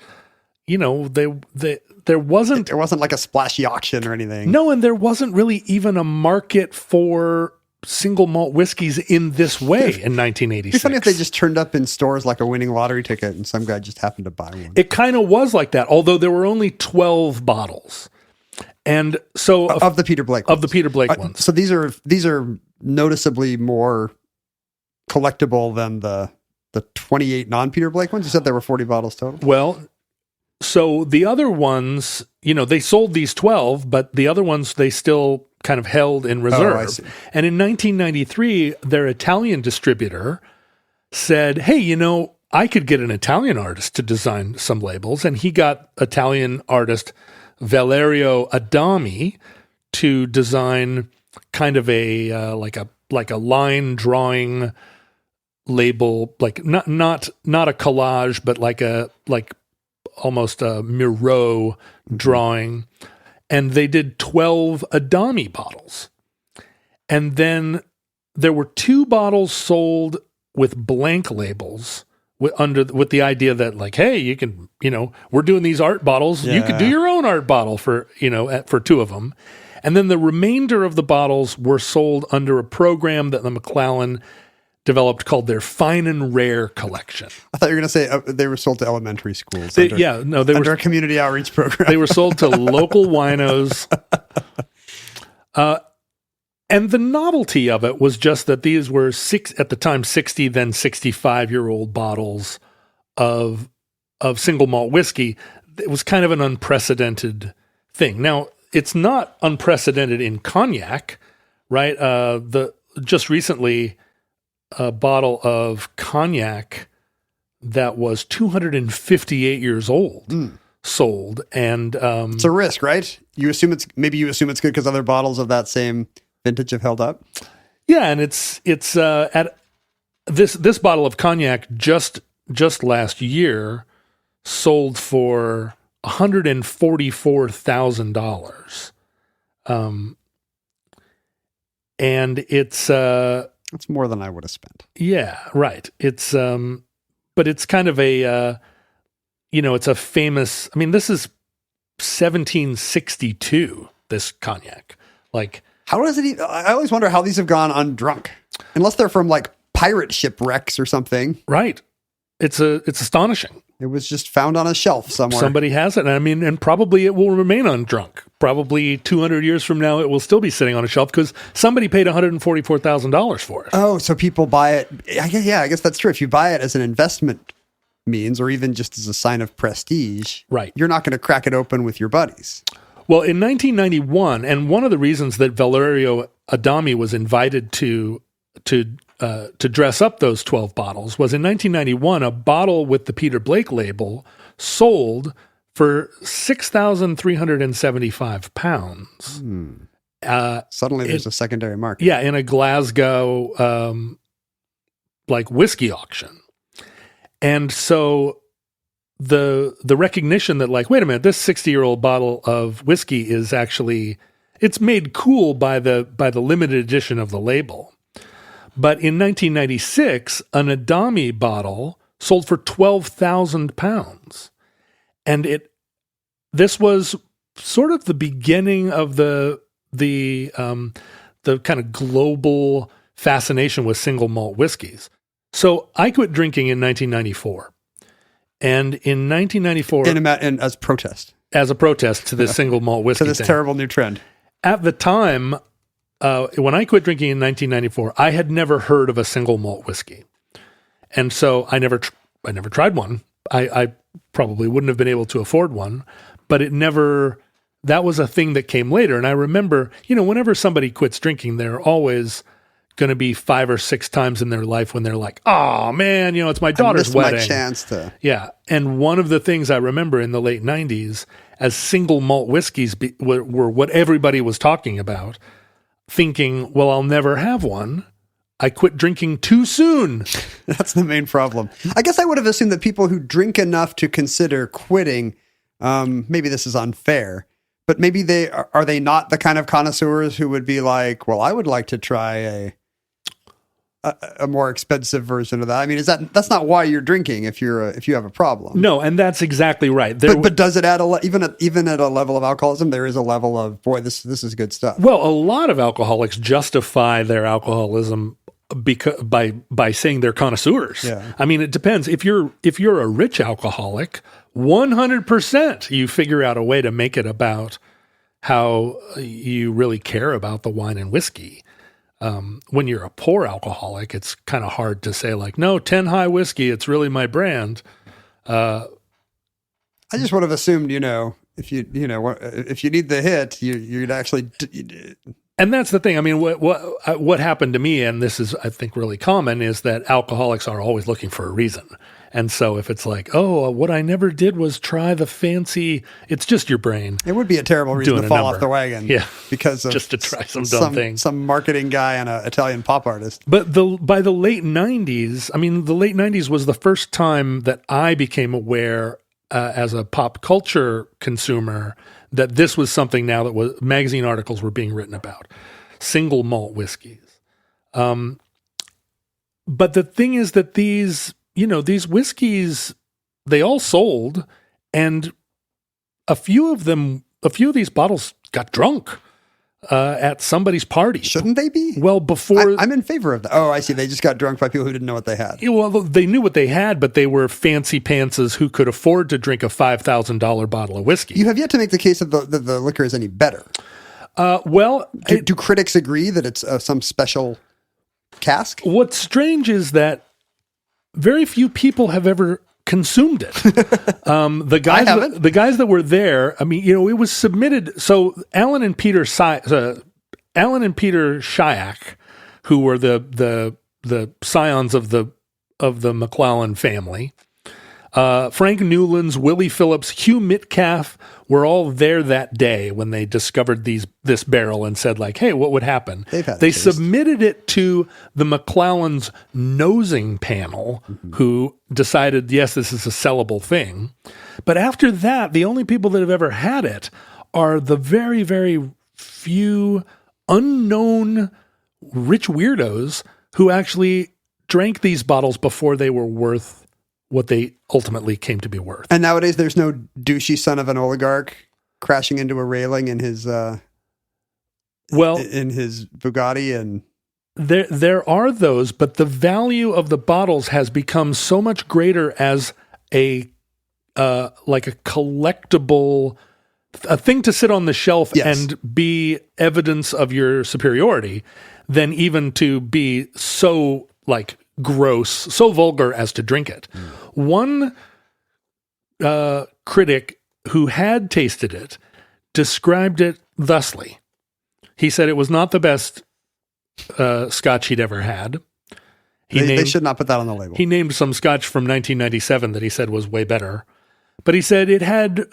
there wasn't like a splashy auction or anything. No, and there wasn't really even a market for single malt whiskeys in this way in 1986. It'd be funny if they just turned up in stores like a winning lottery ticket and some guy just happened to buy one. It kind of was like that, although there were only 12 bottles. And so of the Peter Blake ones. Of the Peter Blake ones. So these are noticeably more collectible than the 28 non-Peter Blake ones. You said there were 40 bottles total? Well, so the other ones, they sold these 12, but the other ones they still kind of held in reserve. Oh, I see. And in 1993, their Italian distributor said, hey, I could get an Italian artist to design some labels. And he got Italian artist Valerio Adami to design kind of a like a line drawing label, like not a collage, but like almost a Miro drawing. And they did 12 Adami bottles. And then there were 2 bottles sold with blank labels with the idea that like, hey, you can, we're doing these art bottles. Yeah. You could do your own art bottle for 2 of them. And then the remainder of the bottles were sold under a program that the McClellan developed called their Fine and Rare collection. I thought you were going to say they were sold to elementary schools. They were a community outreach program. They were sold to local winos. And the novelty of it was just that these were at the time 60, then 65-year-old bottles of single malt whiskey. It was kind of an unprecedented thing. Now, it's not unprecedented in cognac, right? Just recently, a bottle of cognac that was 258 years old sold, and it's a risk, right? You assume it's good because other bottles of that same vintage have held up. Yeah, and it's at this bottle of cognac just last year sold for $144,000, and it's that's more than I would have spent. Yeah, right. It's but it's kind of a it's a famous. I mean, this is 1762. This cognac, like. How does it? I always wonder how these have gone undrunk, unless they're from like pirate shipwrecks or something. Right. It's astonishing. It was just found on a shelf somewhere. Somebody has it. I mean, and probably it will remain undrunk. Probably 200 years from now, it will still be sitting on a shelf because somebody paid $144,000 for it. Oh, so people buy it. I guess that's true. If you buy it as an investment means, or even just as a sign of prestige, right, you're not going to crack it open with your buddies. Well, in 1991, and one of the reasons that Valerio Adami was invited to dress up those 12 bottles was in 1991, a bottle with the Peter Blake label sold for £6,375. Suddenly there's a secondary market. Yeah, in a Glasgow like whiskey auction. And so the recognition that like, wait a minute, this 60-year-old bottle of whiskey is actually, it's made cool by the limited edition of the label. But in 1996, an Adami bottle sold for £12,000. And this was sort of the beginning of the kind of global fascination with single malt whiskeys. So I quit drinking in 1994. And in 1994... And as protest. As a protest to this single malt whiskey to this thing. Terrible new trend. At the time, when I quit drinking in 1994, I had never heard of a single malt whiskey. And so I never tried one. I probably wouldn't have been able to afford one, but that was a thing that came later. And I remember, whenever somebody quits drinking, they're always going to be 5 or 6 times in their life when they're like, oh man, it's my daughter's wedding. My chance to. Yeah. And one of the things I remember in the late 90s as single malt whiskeys were what everybody was talking about, thinking, well, I'll never have one. I quit drinking too soon. That's the main problem. I guess I would have assumed that people who drink enough to consider quitting, maybe this is unfair, but maybe are they not the kind of connoisseurs who would be like, well, I would like to try a more expensive version of that. I mean, that's not why you're drinking if you have a problem. No, and that's exactly right. But does it add even at a level of alcoholism, there is a level of, boy, this is good stuff. Well, a lot of alcoholics justify their alcoholism by saying they're connoisseurs. Yeah. I mean, it depends. If you're a rich alcoholic, 100% you figure out a way to make it about how you really care about the wine and whiskey. When you're a poor alcoholic, it's kind of hard to say like, no, 10 High whiskey, it's really my brand. I just would have assumed, if you need the hit, you'd actually. And that's the thing. I mean, what happened to me, and this is, I think, really common, is that alcoholics are always looking for a reason. And so if it's like, oh, what I never did was try the fancy, it's just your brain. It would be a terrible reason to fall off the wagon. Yeah. Because of just to try some dumb thing. Some marketing guy and an Italian pop artist. But by the late 90s, I mean, the late 90s was the first time that I became aware as a pop culture consumer that this was something now that magazine articles were being written about. Single malt whiskeys. But the thing is that these whiskeys, they all sold, and a few of these bottles got drunk at somebody's party. Shouldn't they be? Well, before... I'm in favor of that. Oh, I see. They just got drunk by people who didn't know what they had. Well, they knew what they had, but they were fancy pantses who could afford to drink a $5,000 bottle of whiskey. You have yet to make the case that the liquor is any better. Do critics agree that it's some special cask? What's strange is that very few people have ever consumed it. The guys that were there, I mean, it was submitted. So Alan and Peter Schiak, who were the scions of the McClellan family, Frank Newlands, Willie Phillips, Hugh Metcalf were all there that day when they discovered this barrel and said like, hey, what would happen? They submitted it to the McClellan's nosing panel, who decided, yes, this is a sellable thing. But after that, the only people that have ever had it are the very, very few unknown rich weirdos who actually drank these bottles before they were worth what they ultimately came to be worth. And nowadays there's no douchey son of an oligarch crashing into a railing in his in his Bugatti. And there are those, but the value of the bottles has become so much greater as a collectible, a thing to sit on the shelf and be evidence of your superiority than even to be so like gross, so vulgar as to drink it. One critic who had tasted it described it thusly. He said it was not the best scotch he'd ever had. They should not put that on the label. He named some scotch from 1997 that he said was way better. But he said it had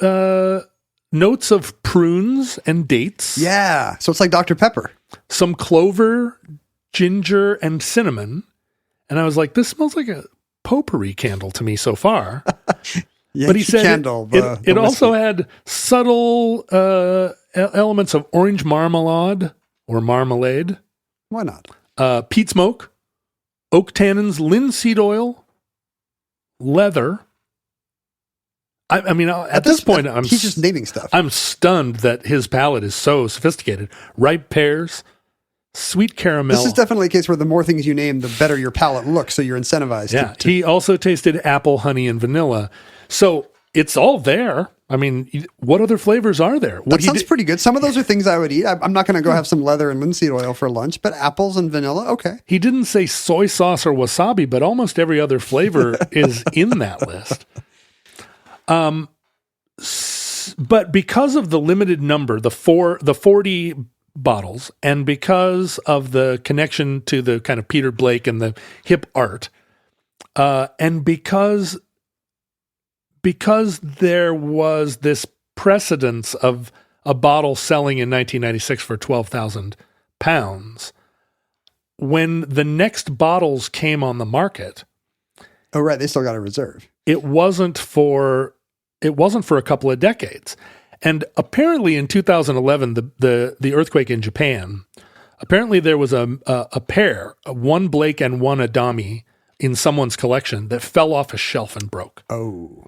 notes of prunes and dates. Yeah, so it's like Dr. Pepper. Some clover, ginger, and cinnamon. And I was like, this smells like a potpourri candle to me so far. But he said it also had subtle elements of orange marmalade or marmalade. Why not? Peat smoke, oak tannins, linseed oil, leather. I mean, at this point, he's just naming stuff. I'm stunned that his palate is so sophisticated. Ripe pears, sweet caramel. This is definitely a case where the more things you name, the better your palate looks, so you're incentivized. Yeah, he also tasted apple, honey, and vanilla. So it's all there. I mean, what other flavors are there? That sounds pretty good. Some of those are things I would eat. I'm not going to go have some leather and linseed oil for lunch, but apples and vanilla, okay. He didn't say soy sauce or wasabi, but almost every other flavor is in that list. But because of the limited number, the 40 bottles, and because of the connection to the kind of Peter Blake and the hip art, and because there was this precedence of a bottle selling in 1996 for 12,000 pounds, when the next bottles came on the market, Oh, right. They still got a reserve. it wasn't for a couple of decades. And apparently in 2011, the earthquake in Japan, apparently there was a pair, one Blake and one Adami, in someone's collection that fell off a shelf and broke. Oh.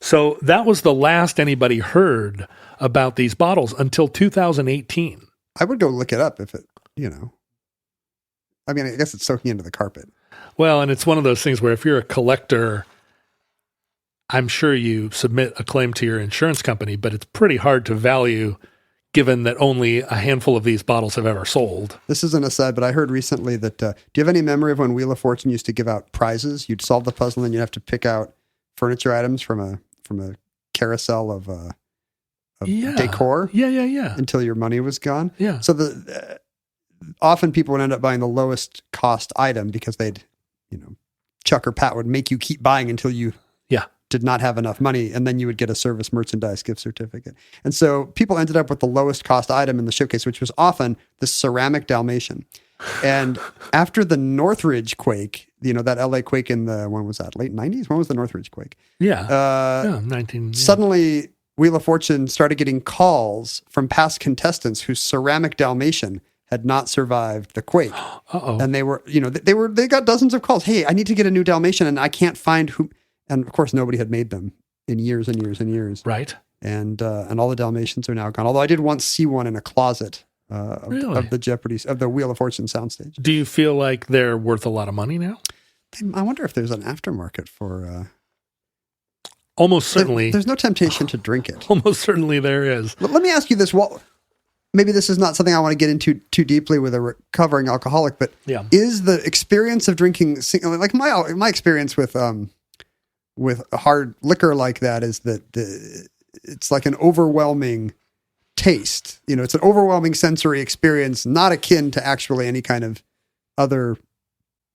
So that was the last anybody heard about these bottles until 2018. I would go look it up if it, I mean, I guess it's soaking into the carpet. Well, and it's one of those things where if you're a collector, I'm sure you submit a claim to your insurance company, but it's pretty hard to value given that only a handful of these bottles have ever sold. This is an aside, but I heard recently that, do you have any memory of when Wheel of Fortune used to give out prizes? You'd solve the puzzle and you'd have to pick out furniture items from a carousel of decor. Yeah. Until your money was gone. Yeah. So often people would end up buying the lowest cost item because they'd, Chuck or Pat would make you keep buying until you did not have enough money, and then you would get a service merchandise gift certificate. And so people ended up with the lowest cost item in the showcase, which was often the ceramic Dalmatian. And after the Northridge quake, that LA quake in the, when was that, late 90s? When was the Northridge quake? Yeah. Suddenly, Wheel of Fortune started getting calls from past contestants whose ceramic Dalmatian had not survived the quake. Uh-oh. And they were, they got dozens of calls. Hey, I need to get a new Dalmatian and I can't find who. And of course, nobody had made them in years and years and years. Right. And all the Dalmatians are now gone. Although I did once see one in a closet of the Wheel of Fortune soundstage. Do you feel like they're worth a lot of money now? I wonder if there's an aftermarket for. Almost certainly. There's no temptation to drink it. Almost certainly there is. Let me ask you this. Maybe this is not something I want to get into too deeply with a recovering alcoholic, but is the experience of drinking, like my experience with hard liquor like that is that it's like an overwhelming taste. It's an overwhelming sensory experience, not akin to actually any kind of other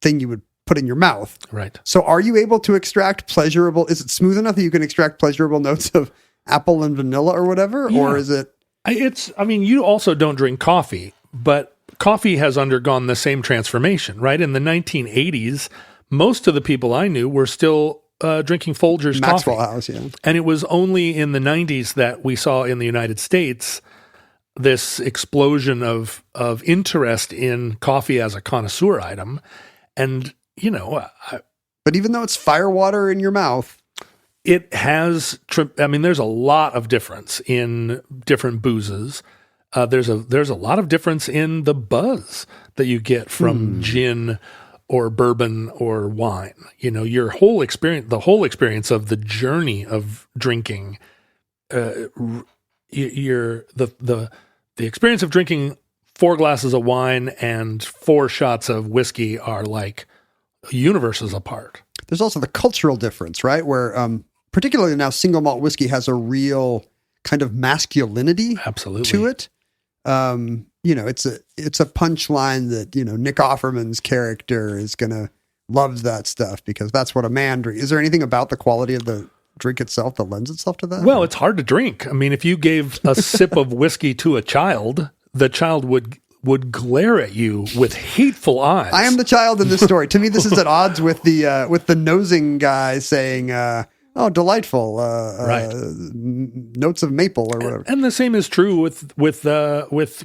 thing you would put in your mouth. Right. So are you able to extract pleasurable, is it smooth enough that you can extract pleasurable notes of apple and vanilla or whatever? Yeah. Or is it? You also don't drink coffee, but coffee has undergone the same transformation, right? In the 1980s, most of the people I knew were still drinking Folgers Maxwell coffee. House, yeah. And it was only in the 90s that we saw in the United States this explosion of interest in coffee as a connoisseur item. And, but even though it's fire water in your mouth, it has, there's a lot of difference in different boozes. There's a lot of difference in the buzz that you get from gin or bourbon or wine. Your whole experience, the whole experience of the journey of drinking, the experience of drinking 4 glasses of wine and 4 shots of whiskey are like universes apart. There's also the cultural difference, right? Where, particularly now, single malt whiskey has a real kind of masculinity to it. It's a punchline that, Nick Offerman's character is going to love that stuff because that's what a man drinks. Is there anything about the quality of the drink itself that lends itself to that? Well, it's hard to drink. If you gave a sip of whiskey to a child, the child would glare at you with hateful eyes. I am the child in this story. To me, this is at odds with the nosing guy saying, oh, delightful! Right. Notes of maple or whatever. And the same is true with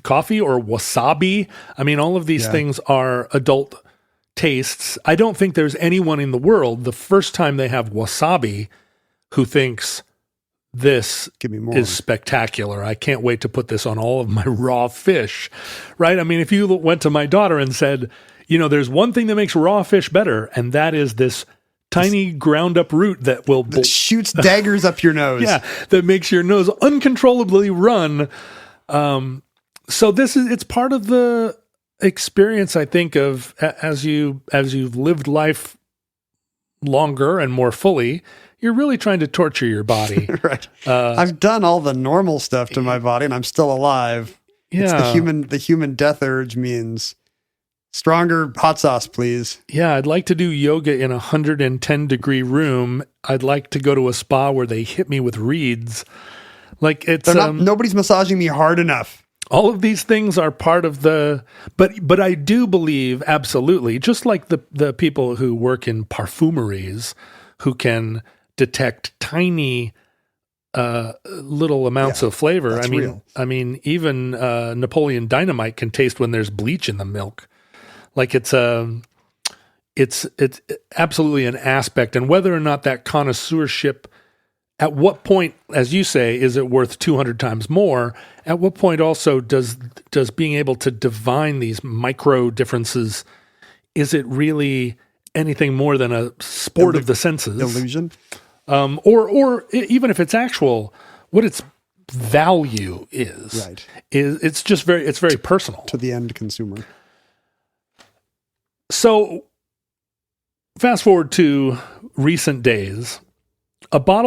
coffee or wasabi. All of these things are adult tastes. I don't think there's anyone in the world the first time they have wasabi who thinks this Give me more. is spectacular. I can't wait to put this on all of my raw fish. Right? If you went to my daughter and said, there's one thing that makes raw fish better, and that is this tiny ground up root that shoots daggers up your nose. Yeah, that makes your nose uncontrollably run. So it's part of the experience, I think, of as you've lived life longer and more fully, you're really trying to torture your body. Right. I've done all the normal stuff to my body and I'm still alive. It's Yeah. the human death urge means stronger hot sauce, please. Yeah, I'd like to do yoga in a 110-degree room. I'd like to go to a spa where they hit me with reeds. Like it's Nobody's massaging me hard enough. all of these things are part of the, but I do believe absolutely, just like the people who work in parfumeries who can detect tiny little amounts of flavor. that's real. I mean, even Napoleon Dynamite can taste when there's bleach in the milk. Like it's absolutely an aspect, and whether or not that connoisseurship, at what point, as you say, is it worth 200 times more? At what point also does being able to divine these micro differences, is it really anything more than a sport of the senses? Illusion? Or even if it's actual, what its value is, Right. it's very personal. To the end consumer. So fast forward to recent days, a pair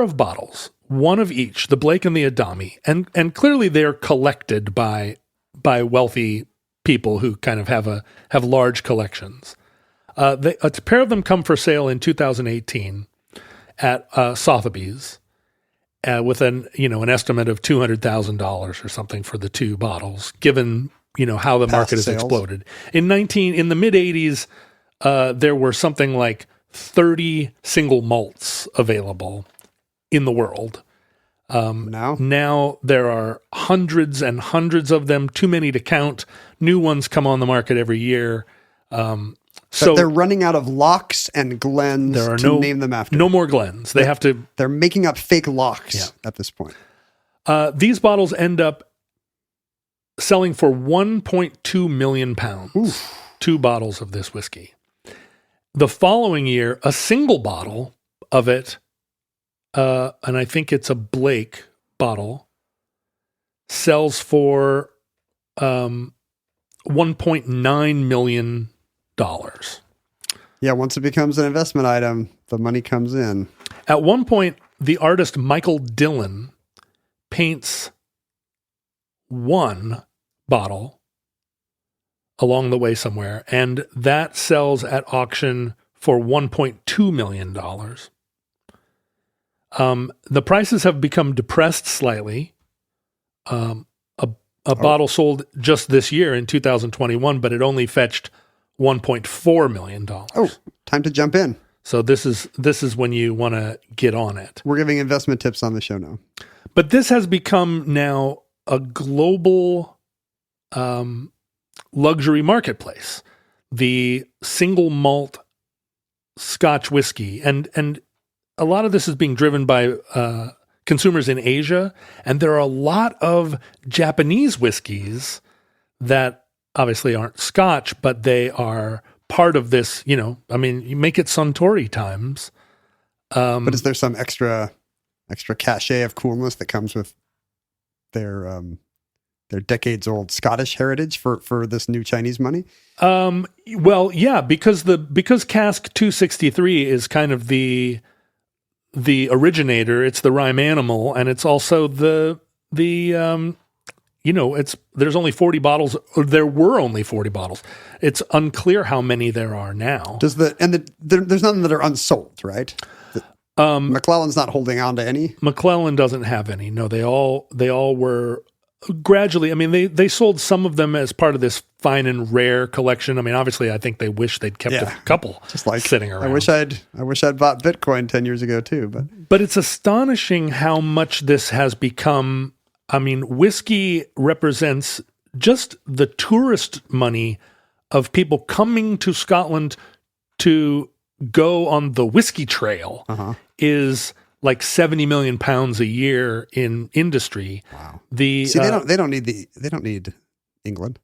of bottles, one of each, the Blake and the Adami, and clearly they're collected by wealthy people who kind of have large collections. A pair of them come for sale in 2018 at Sotheby's with an estimate of $200,000 or something for the two bottles, given how the market has sales. exploded. In the mid 80s, there were something like 30 single malts available in the world. Now there are hundreds and hundreds of them, too many to count. New ones come on the market every year. So they're running out of locks and Glens to name them after. No more Glens. They're making up fake locks at this point. These bottles end up selling for 1.2 million pounds. Oof. 2 bottles of this whiskey. The following year, a single bottle of it, and I think it's a Blake bottle, sells for $1.9 million. Yeah, once it becomes an investment item, the money comes in. At one point, the artist Michael Dillon paints one bottle along the way somewhere, and that sells at auction for $1.2 million. The prices have become depressed slightly. A bottle sold just this year in 2021, but it only fetched $1.4 million. Oh, time to jump in. So this is when you want to get on it. We're giving investment tips on the show now. But this has become now a global luxury marketplace. The single malt Scotch whiskey, and a lot of this is being driven by consumers in Asia, and there are a lot of Japanese whiskeys that obviously aren't Scotch, but they are part of this. You make it Suntory times. But is there some extra cachet of coolness that comes with their decades-old Scottish heritage for this new Chinese money? Well, yeah, because Cask 263 is kind of the originator. It's the rhyme animal, and it's also there's only 40 bottles, or there were only 40 bottles. It's unclear how many there are now. There's none that are unsold, right? McClellan's not holding on to any. McClellan doesn't have any. No, they all were gradually. I mean, they sold some of them as part of this fine and rare collection. I mean, obviously, I think they wish they'd kept a couple just like sitting around. I wish I'd bought Bitcoin 10 years ago too. But it's astonishing how much this has become. I mean, whiskey represents just the tourist money of people coming to Scotland to go on the whiskey trail. Is like 70 million pounds a year in industry. Wow. They don't need England.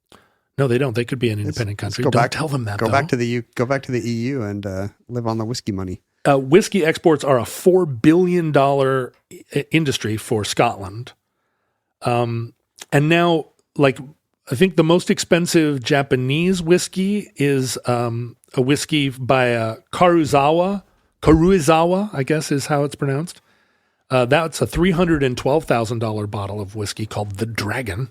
No, they don't. They could be an independent country. Don't tell them that. Go back to the EU and live on the whiskey money. Whiskey exports are a $4 billion industry for Scotland. And now, like, I think the most expensive Japanese whiskey is a whiskey by Karuizawa, I guess is how it's pronounced. That's a $312,000 bottle of whiskey called the Dragon.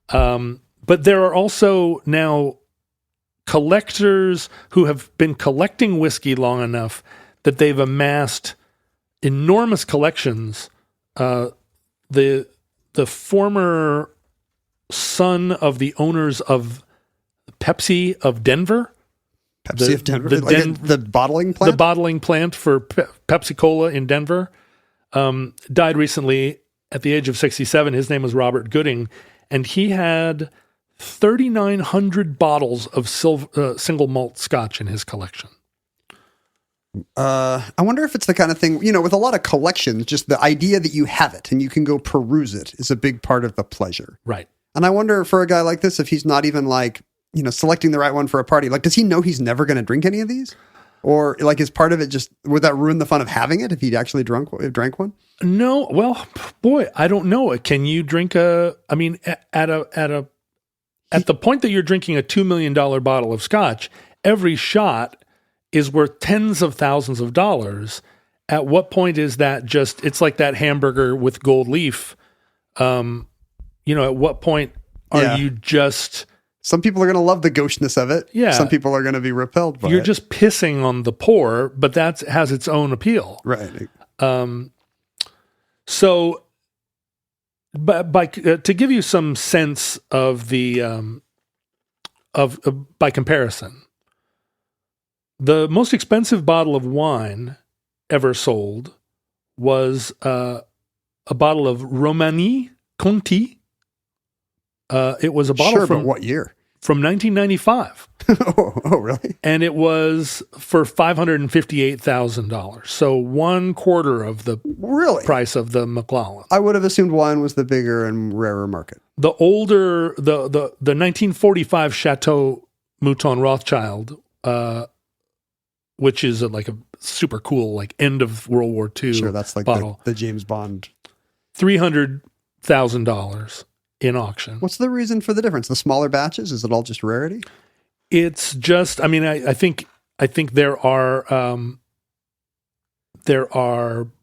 But there are also now collectors who have been collecting whiskey long enough that they've amassed enormous collections. The former son of the owners of Pepsi of Denver, the bottling plant, the bottling plant for Pepsi Cola in Denver, died recently at the age of 67. His name was Robert Gooding, and he had 3,900 bottles of single malt Scotch in his collection. I wonder if it's the kind of thing, with a lot of collections, just the idea that you have it and you can go peruse it is a big part of the pleasure. Right. And I wonder for a guy like this, if he's not even selecting the right one for a party, does he know he's never going to drink any of these? Or is part of it just, would that ruin the fun of having it if he'd actually drank one? No. Well, boy, I don't know. Can you drink at the point that you're drinking a $2 million bottle of Scotch, every shot is worth tens of thousands of dollars. At what point is that just, it's like that hamburger with gold leaf. At what point are you just... Some people are going to love the gaucheness of it. Yeah. Some people are going to be repelled by it. You're just pissing on the poor, but that has its own appeal. Right. So, to give you some sense of the, by comparison, the most expensive bottle of wine ever sold was a bottle of Romani Conti. It was a bottle but what year? From 1995. Oh, really? And it was for $558,000. So 1/4 of the price of the Macallan. I would have assumed wine was the bigger and rarer market. The older, the 1945 Chateau Mouton Rothschild, which is a super cool, end of World War II Sure, that's bottle. The James Bond. $300,000 in auction. What's the reason for the difference? The smaller batches? Is it all just rarity? It's just, I think there are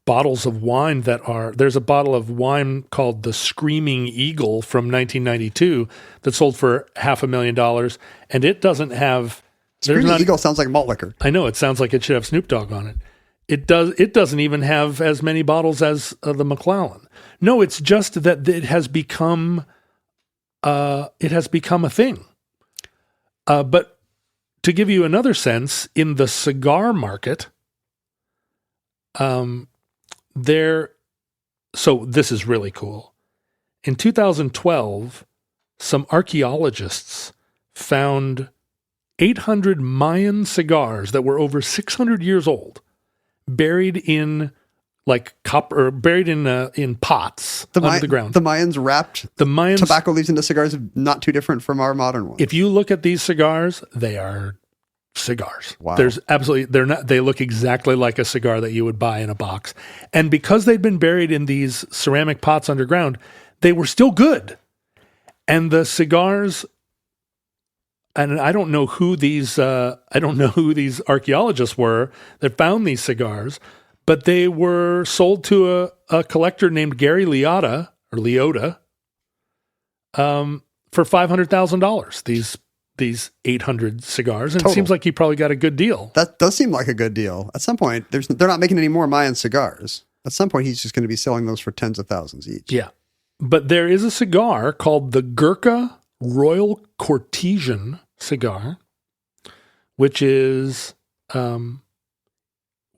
bottles of wine there's a bottle of wine called the Screaming Eagle from 1992 that sold for $500,000, and it doesn't have... Screaming Eagle sounds like malt liquor. I know, it sounds like it should have Snoop Dogg on it. It doesn't even have as many bottles as the Macallan. No, it's just that it has become a thing. But to give you another sense, in the cigar market, so this is really cool. In 2012, some archaeologists found 800 Mayan cigars that were over 600 years old, buried in copper, buried in pots under the ground. The Mayans wrapped tobacco leaves into cigars, not too different from our modern ones. If you look at these cigars, they are cigars. Wow. They look exactly like a cigar that you would buy in a box. And because they'd been buried in these ceramic pots underground, they were still good. And the cigars, and I don't know who these archaeologists were that found these cigars, but they were sold to a collector named Gary Liotta for $500,000. These 800 cigars, and Total. It seems like he probably got a good deal. That does seem like a good deal. At some point, they're not making any more Mayan cigars. At some point, he's just going to be selling those for tens of thousands each. Yeah, but there is a cigar called the Gurkha Royal Courtesan cigar, which is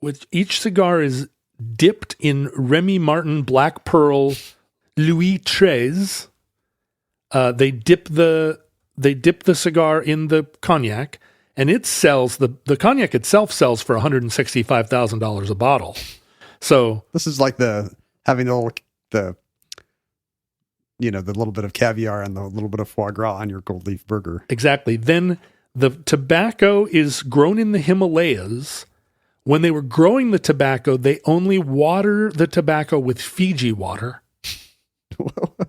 which each cigar is dipped in Remy Martin Black Pearl Louis XIII. They dip the cigar in the cognac, and it sells the cognac itself sells for $165,000 a bottle. So this is like having the little bit of caviar and the little bit of foie gras on your gold leaf burger. Exactly. Then the tobacco is grown in the Himalayas. When they were growing the tobacco, they only water the tobacco with Fiji water.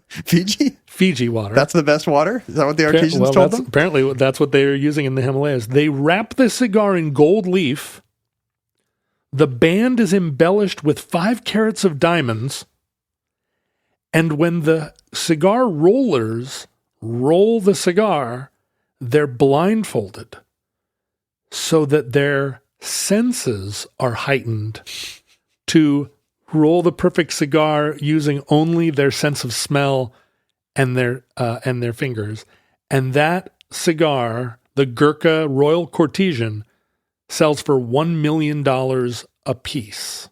Fiji water. That's the best water? Is that what the artisans told them? Apparently, that's what they were using in the Himalayas. They wrap the cigar in gold leaf. The band is embellished with 5 carats of diamonds, and when the cigar rollers roll the cigar, they're blindfolded so that their senses are heightened to roll the perfect cigar using only their sense of smell and their fingers. And that cigar, the Gurkha Royal Courtesan, sells for $1 million a piece.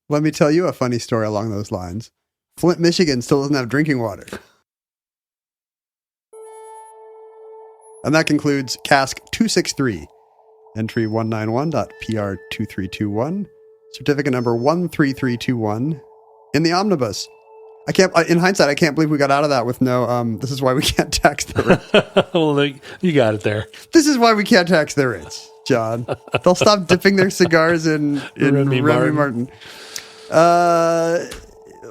Let me tell you a funny story along those lines. Flint, Michigan still doesn't have drinking water. And that concludes Cask 263, entry 191.PR2321, certificate number 13321 in the omnibus. In hindsight, I can't believe we got out of that with no, this is why we can't tax the rates. Well, you got it there. This is why we can't tax the rates, John. They'll stop dipping their cigars in Remy Martin.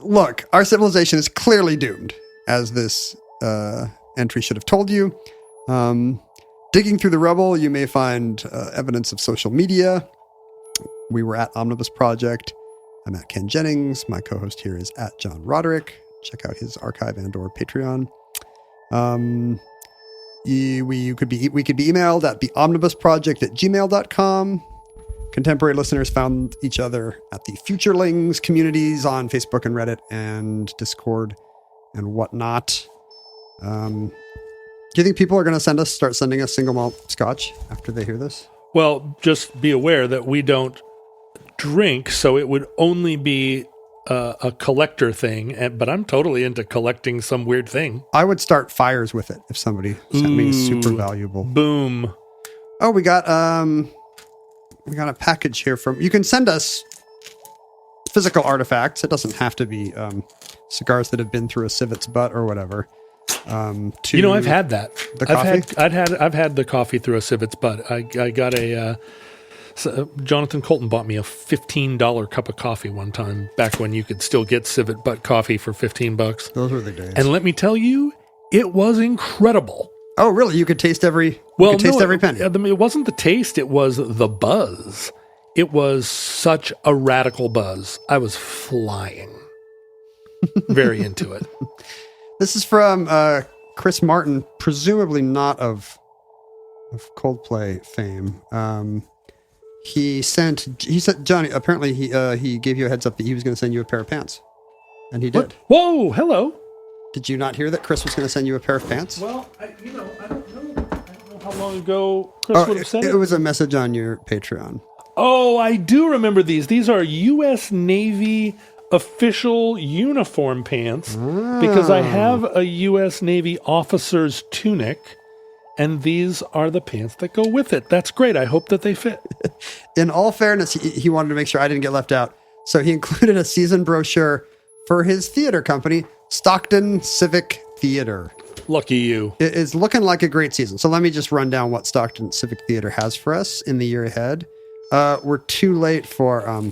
Look, our civilization is clearly doomed, as this entry should have told you. Digging through the rubble, you may find evidence of social media. We were at Omnibus Project. I'm at Ken Jennings. My co-host here is at John Roderick. Check out his archive and or Patreon. We could be emailed at theomnibusproject@gmail.com. Contemporary listeners found each other at the Futurelings communities on Facebook and Reddit and Discord and whatnot. Do you think people are going to start sending us single malt scotch after they hear this? Well, just be aware that we don't drink, so it would only be a collector thing. But I'm totally into collecting some weird thing. I would start fires with it if somebody sent me super valuable. Boom. Oh, we got a package here from. You can send us physical artifacts. It doesn't have to be cigars that have been through a civet's butt or whatever. I've had that. The coffee? I've had the coffee through a civet's butt. I got Jonathan Colton bought me a $15 cup of coffee one time back when you could still get civet butt coffee for $15. Those were the days. And let me tell you, it was incredible. Oh, really? You could taste every penny. It wasn't the taste, it was the buzz. It was such a radical buzz. I was flying. Very into it. This is from Chris Martin, presumably not of Coldplay fame. He said, Johnny, apparently he gave you a heads up that he was going to send you a pair of pants. And he did. Whoa, hello. Did you not hear that Chris was going to send you a pair of pants? Well, I don't know how long ago Chris would have sent it. It was a message on your Patreon. Oh, I do remember these. These are U.S. Navy official uniform pants because I have a U.S. Navy officer's tunic, and these are the pants that go with it. That's great. I hope that they fit. In all fairness, he wanted to make sure I didn't get left out. So he included a season brochure for his theater company, Stockton Civic Theater. Lucky you. It is looking like a great season. So let me just run down what Stockton Civic Theater has for us in the year ahead. We're too late for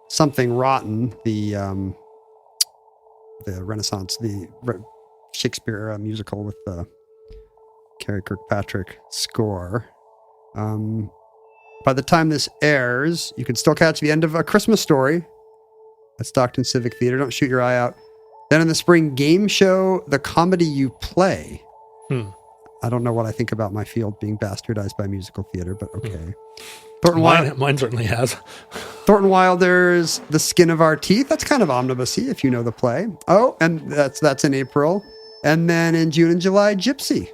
Something Rotten, the Renaissance, the Shakespeare musical with the Carrie Kirkpatrick score. By the time this airs, you can still catch the end of A Christmas Story at Stockton Civic Theater. Don't shoot your eye out. Then in the spring, game show, The Comedy You Play. I don't know what I think about my field being bastardized by musical theater, but okay. Mine certainly has. Thornton Wilder's The Skin of Our Teeth. That's kind of omnibusy if you know the play. Oh, and that's in April. And then in June and July, Gypsy.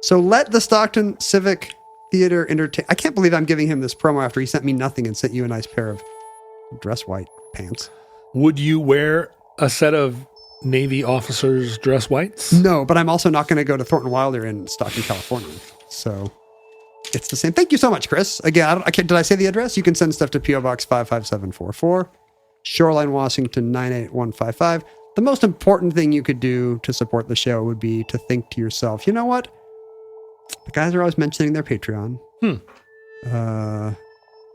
So let the Stockton Civic Theater entertain. I can't believe I'm giving him this promo after he sent me nothing and sent you a nice pair of dress white pants. Would you wear a set of Navy officers dress whites? No, but I'm also not going to go to Thornton Wilder in Stockton, California. So it's the same. Thank you so much, Chris. Again, did I say the address? You can send stuff to P.O. Box 55744, Shoreline, Washington 98155. The most important thing you could do to support the show would be to think to yourself, you know what? The guys are always mentioning their Patreon.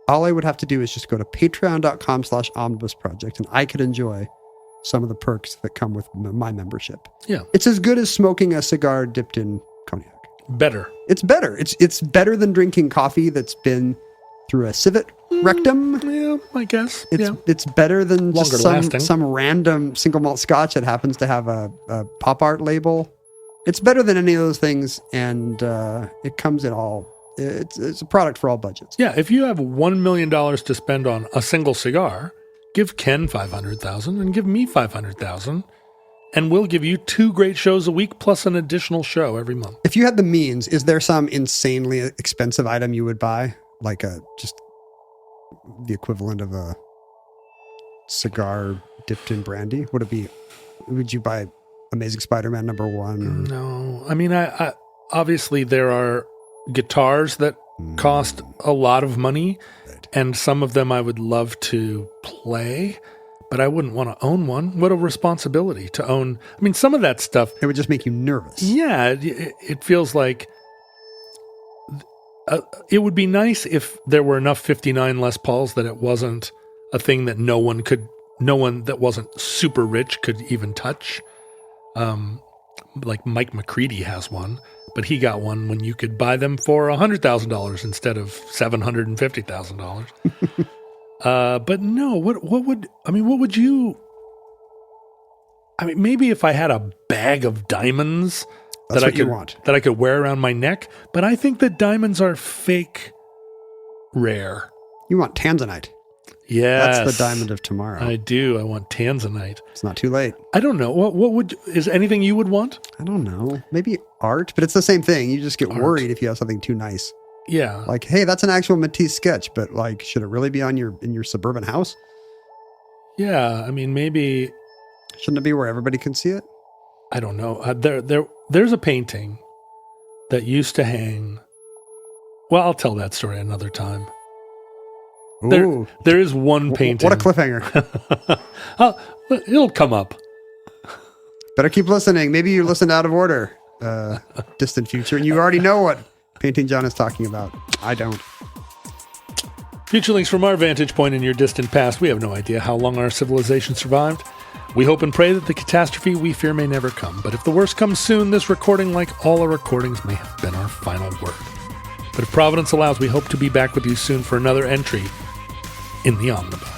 All I would have to do is just go to patreon.com/omnibusproject and I could enjoy some of the perks that come with my membership. Yeah. It's as good as smoking a cigar dipped in cognac. Better. It's better. It's better than drinking coffee that's been through a civet rectum. Yeah, Yeah, I guess. It's better than just Longer lasting. some random single malt scotch that happens to have a pop art label. It's better than any of those things, and it comes in all. It's a product for all budgets. Yeah, if you have $1 million to spend on a single cigar, give Ken $500,000 and give me $500,000, and we'll give you 2 great shows a week plus an additional show every month. If you had the means, is there some insanely expensive item you would buy, like just the equivalent of a cigar dipped in brandy? Would you buy Amazing Spider-Man #1? Or? No, I mean, I obviously there are guitars that cost a lot of money, and some of them I would love to play, but I wouldn't want to own one. What a responsibility to own. I mean, some of that stuff. It would just make you nervous. Yeah, it feels like it would be nice if there were enough 59 Les Pauls that it wasn't a thing that no one that wasn't super rich could even touch. Like Mike McCready has one, but he got one when you could buy them for $100,000 instead of $750,000. But no, what would you? I mean, maybe if I had a bag of diamonds that I could wear around my neck, but I think that diamonds are fake rare. You want tanzanite. Yes. That's the diamond of tomorrow. I do. I want tanzanite. It's not too late. I don't know. Is anything you would want? I don't know. Maybe art, but it's the same thing. You just get worried if you have something too nice. Yeah. Like, hey, that's an actual Matisse sketch, but like, should it really be in your suburban house? Yeah. I mean, maybe. Shouldn't it be where everybody can see it? I don't know. There's a painting that used to hang. Well, I'll tell that story another time. There is one painting. What a cliffhanger. It'll come up. Better keep listening. Maybe you listened out of order. Distant future, and you already know what painting John is talking about. I don't. Future links from our vantage point in your distant past. We have no idea how long our civilization survived. We hope and pray that the catastrophe we fear may never come. But if the worst comes soon, this recording, like all our recordings, may have been our final word. But if Providence allows, we hope to be back with you soon for another entry in the Omnibus.